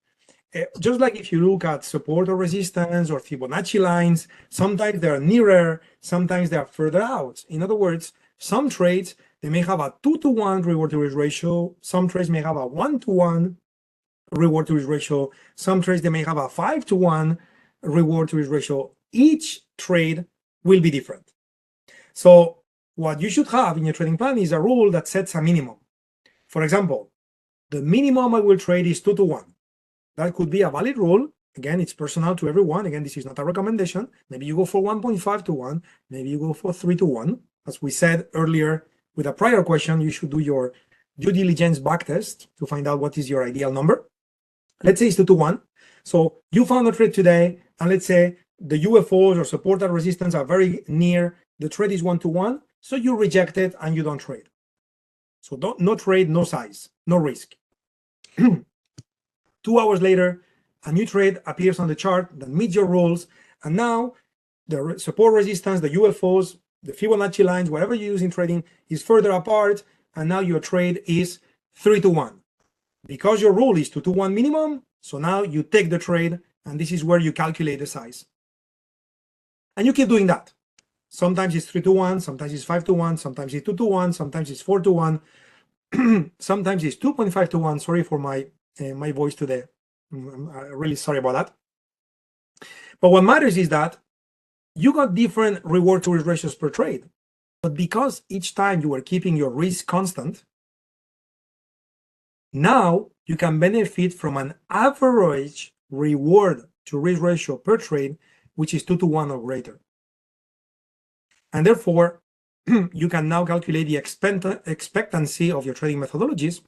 Speaker 2: Just like if you look at support or resistance or Fibonacci lines, sometimes they are nearer, sometimes they are further out. In other words, some trades, they may have a 2-to-1 reward to risk ratio. Some trades may have a 1-to-1 reward to risk ratio. Some trades, they may have a 5-to-1 reward to risk ratio. Each trade will be different. So what you should have in your trading plan is a rule that sets a minimum. For example, the minimum I will trade is 2-to-1. That could be a valid rule. Again, it's personal to everyone. Again, this is not a recommendation. Maybe you go for 1.5-to-1. Maybe you go for 3-to-1. As we said earlier with a prior question, you should do your due diligence backtest to find out what is your ideal number. Let's say it's 2-to-1. So you found a trade today, and let's say the UFOs or support and resistance are very near. The trade is 1-to-1. So you reject it and you don't trade. So no trade, no size, no risk. 2 hours later, a new trade appears on the chart that meets your rules, and now the support resistance, the UFOs, the Fibonacci lines, whatever you use in trading is further apart, and now your trade is 3-to-1. Because your rule is 2-to-1 minimum, so now you take the trade, and this is where you calculate the size. And you keep doing that. Sometimes it's 3-to-1, sometimes it's 5-to-1, sometimes it's 2-to-1, sometimes it's 4-to-1, sometimes it's 2.5-to-1. Sorry for my voice today. I'm really sorry about that. But what matters is that you got different reward to risk ratios per trade. But because each time you were keeping your risk constant, now you can benefit from an average reward to risk ratio per trade, which is 2-to-1 or greater. And therefore, you can now calculate the expectancy of your trading methodologies,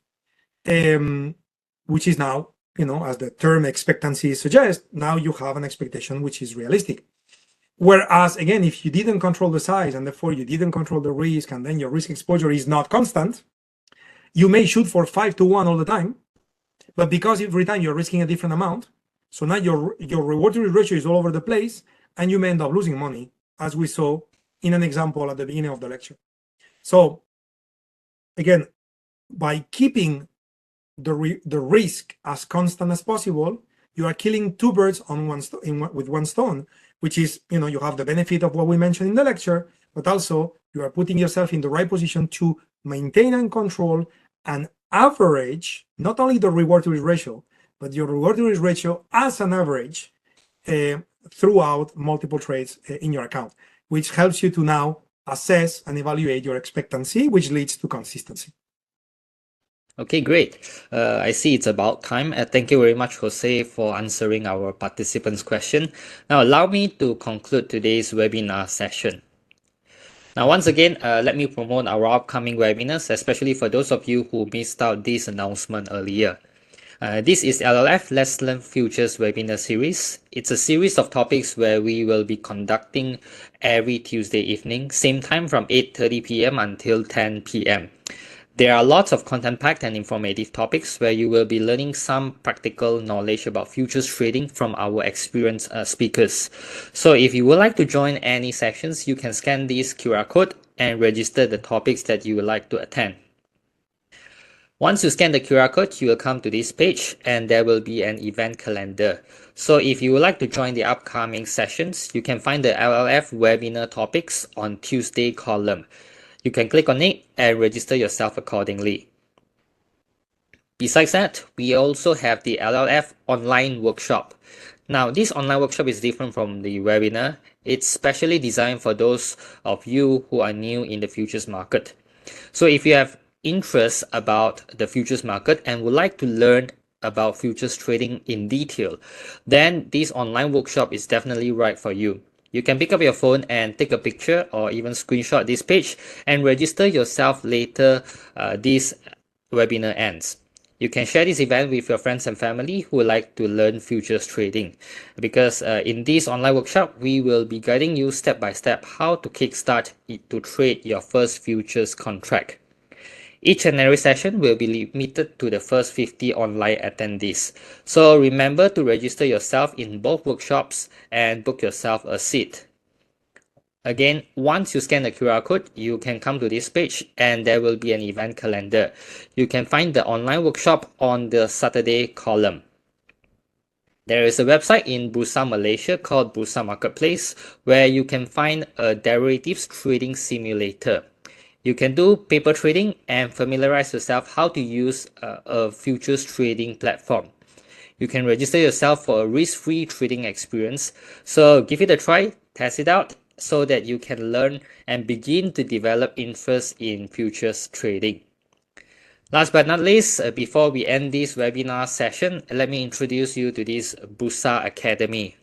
Speaker 2: which is now, as the term expectancy suggests, now you have an expectation which is realistic. Whereas, again, if you didn't control the size and therefore you didn't control the risk, and then your risk exposure is not constant, you may shoot for 5-to-1 all the time, but because every time you're risking a different amount, so now your reward to risk ratio is all over the place, and you may end up losing money, as we saw in an example at the beginning of the lecture. So, again, by keeping the risk as constant as possible, you are killing two birds on with one stone, which is, you have the benefit of what we mentioned in the lecture, but also you are putting yourself in the right position to maintain and control an average, not only the reward to risk ratio, but your reward to risk ratio as an average throughout multiple trades in your account, which helps you to now assess and evaluate your expectancy, which leads to consistency.
Speaker 1: Okay, great. I see it's about time. Thank you very much, Jose, for answering our participants' question. Now, allow me to conclude today's webinar session. Now, once again, let me promote our upcoming webinars, especially for those of you who missed out this announcement earlier. This is LLF Let's Learn Futures webinar series. It's a series of topics where we will be conducting every Tuesday evening, same time from 8:30 p.m. until 10 p.m. There are lots of content-packed and informative topics where you will be learning some practical knowledge about futures trading from our experienced speakers. So if you would like to join any sessions, you can scan this QR code and register the topics that you would like to attend. Once you scan the QR code, you will come to this page and there will be an event calendar. So if you would like to join the upcoming sessions, you can find the LLF webinar topics on Tuesday column. You can click on it and register yourself accordingly. Besides that, we also have the LLF online workshop. Now, this online workshop is different from the webinar. It's specially designed for those of you who are new in the futures market. So if you have interest about the futures market and would like to learn about futures trading in detail, then this online workshop is definitely right for you. You can pick up your phone and take a picture or even screenshot this page and register yourself later this webinar ends. You can share this event with your friends and family who would like to learn futures trading, because in this online workshop, we will be guiding you step by step how to kickstart to trade your first futures contract. Each and every session will be limited to the first 50 online attendees. So remember to register yourself in both workshops and book yourself a seat. Again, once you scan the QR code, you can come to this page and there will be an event calendar. You can find the online workshop on the Saturday column. There is a website in Bursa Malaysia called Bursa Marketplace where you can find a derivatives trading simulator. You can do paper trading and familiarize yourself how to use a futures trading platform. You can register yourself for a risk-free trading experience. So give it a try, test it out so that you can learn and begin to develop interest in futures trading. Last but not least, before we end this webinar session, let me introduce you to this Bursa Academy.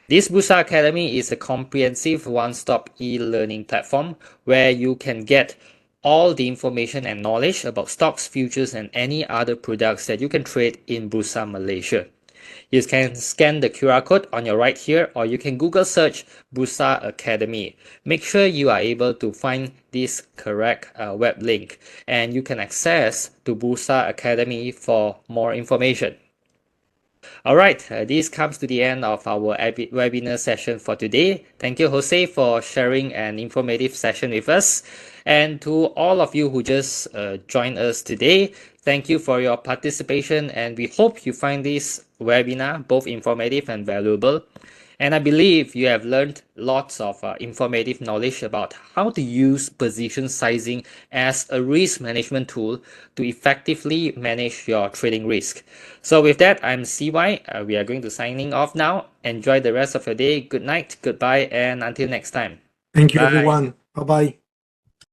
Speaker 1: This Bursa Academy is a comprehensive one-stop e-learning platform where you can get all the information and knowledge about stocks, futures, and any other products that you can trade in Bursa Malaysia. You can scan the QR code on your right here, or you can Google search Bursa Academy. Make sure you are able to find this correct web link, and you can access to Bursa Academy for more information. Alright, this comes to the end of our webinar session for today. Thank you, Jose, for sharing an informative session with us. And to all of you who just joined us today, thank you for your participation, and we hope you find this webinar both informative and valuable. And I believe you have learned lots of informative knowledge about how to use position sizing as a risk management tool to effectively manage your trading risk. So with that, I'm CY. We are going to signing off now. Enjoy the rest of your day. Good night, goodbye, and until next time.
Speaker 2: Thank you,
Speaker 1: Bye.
Speaker 2: everyone. Bye bye.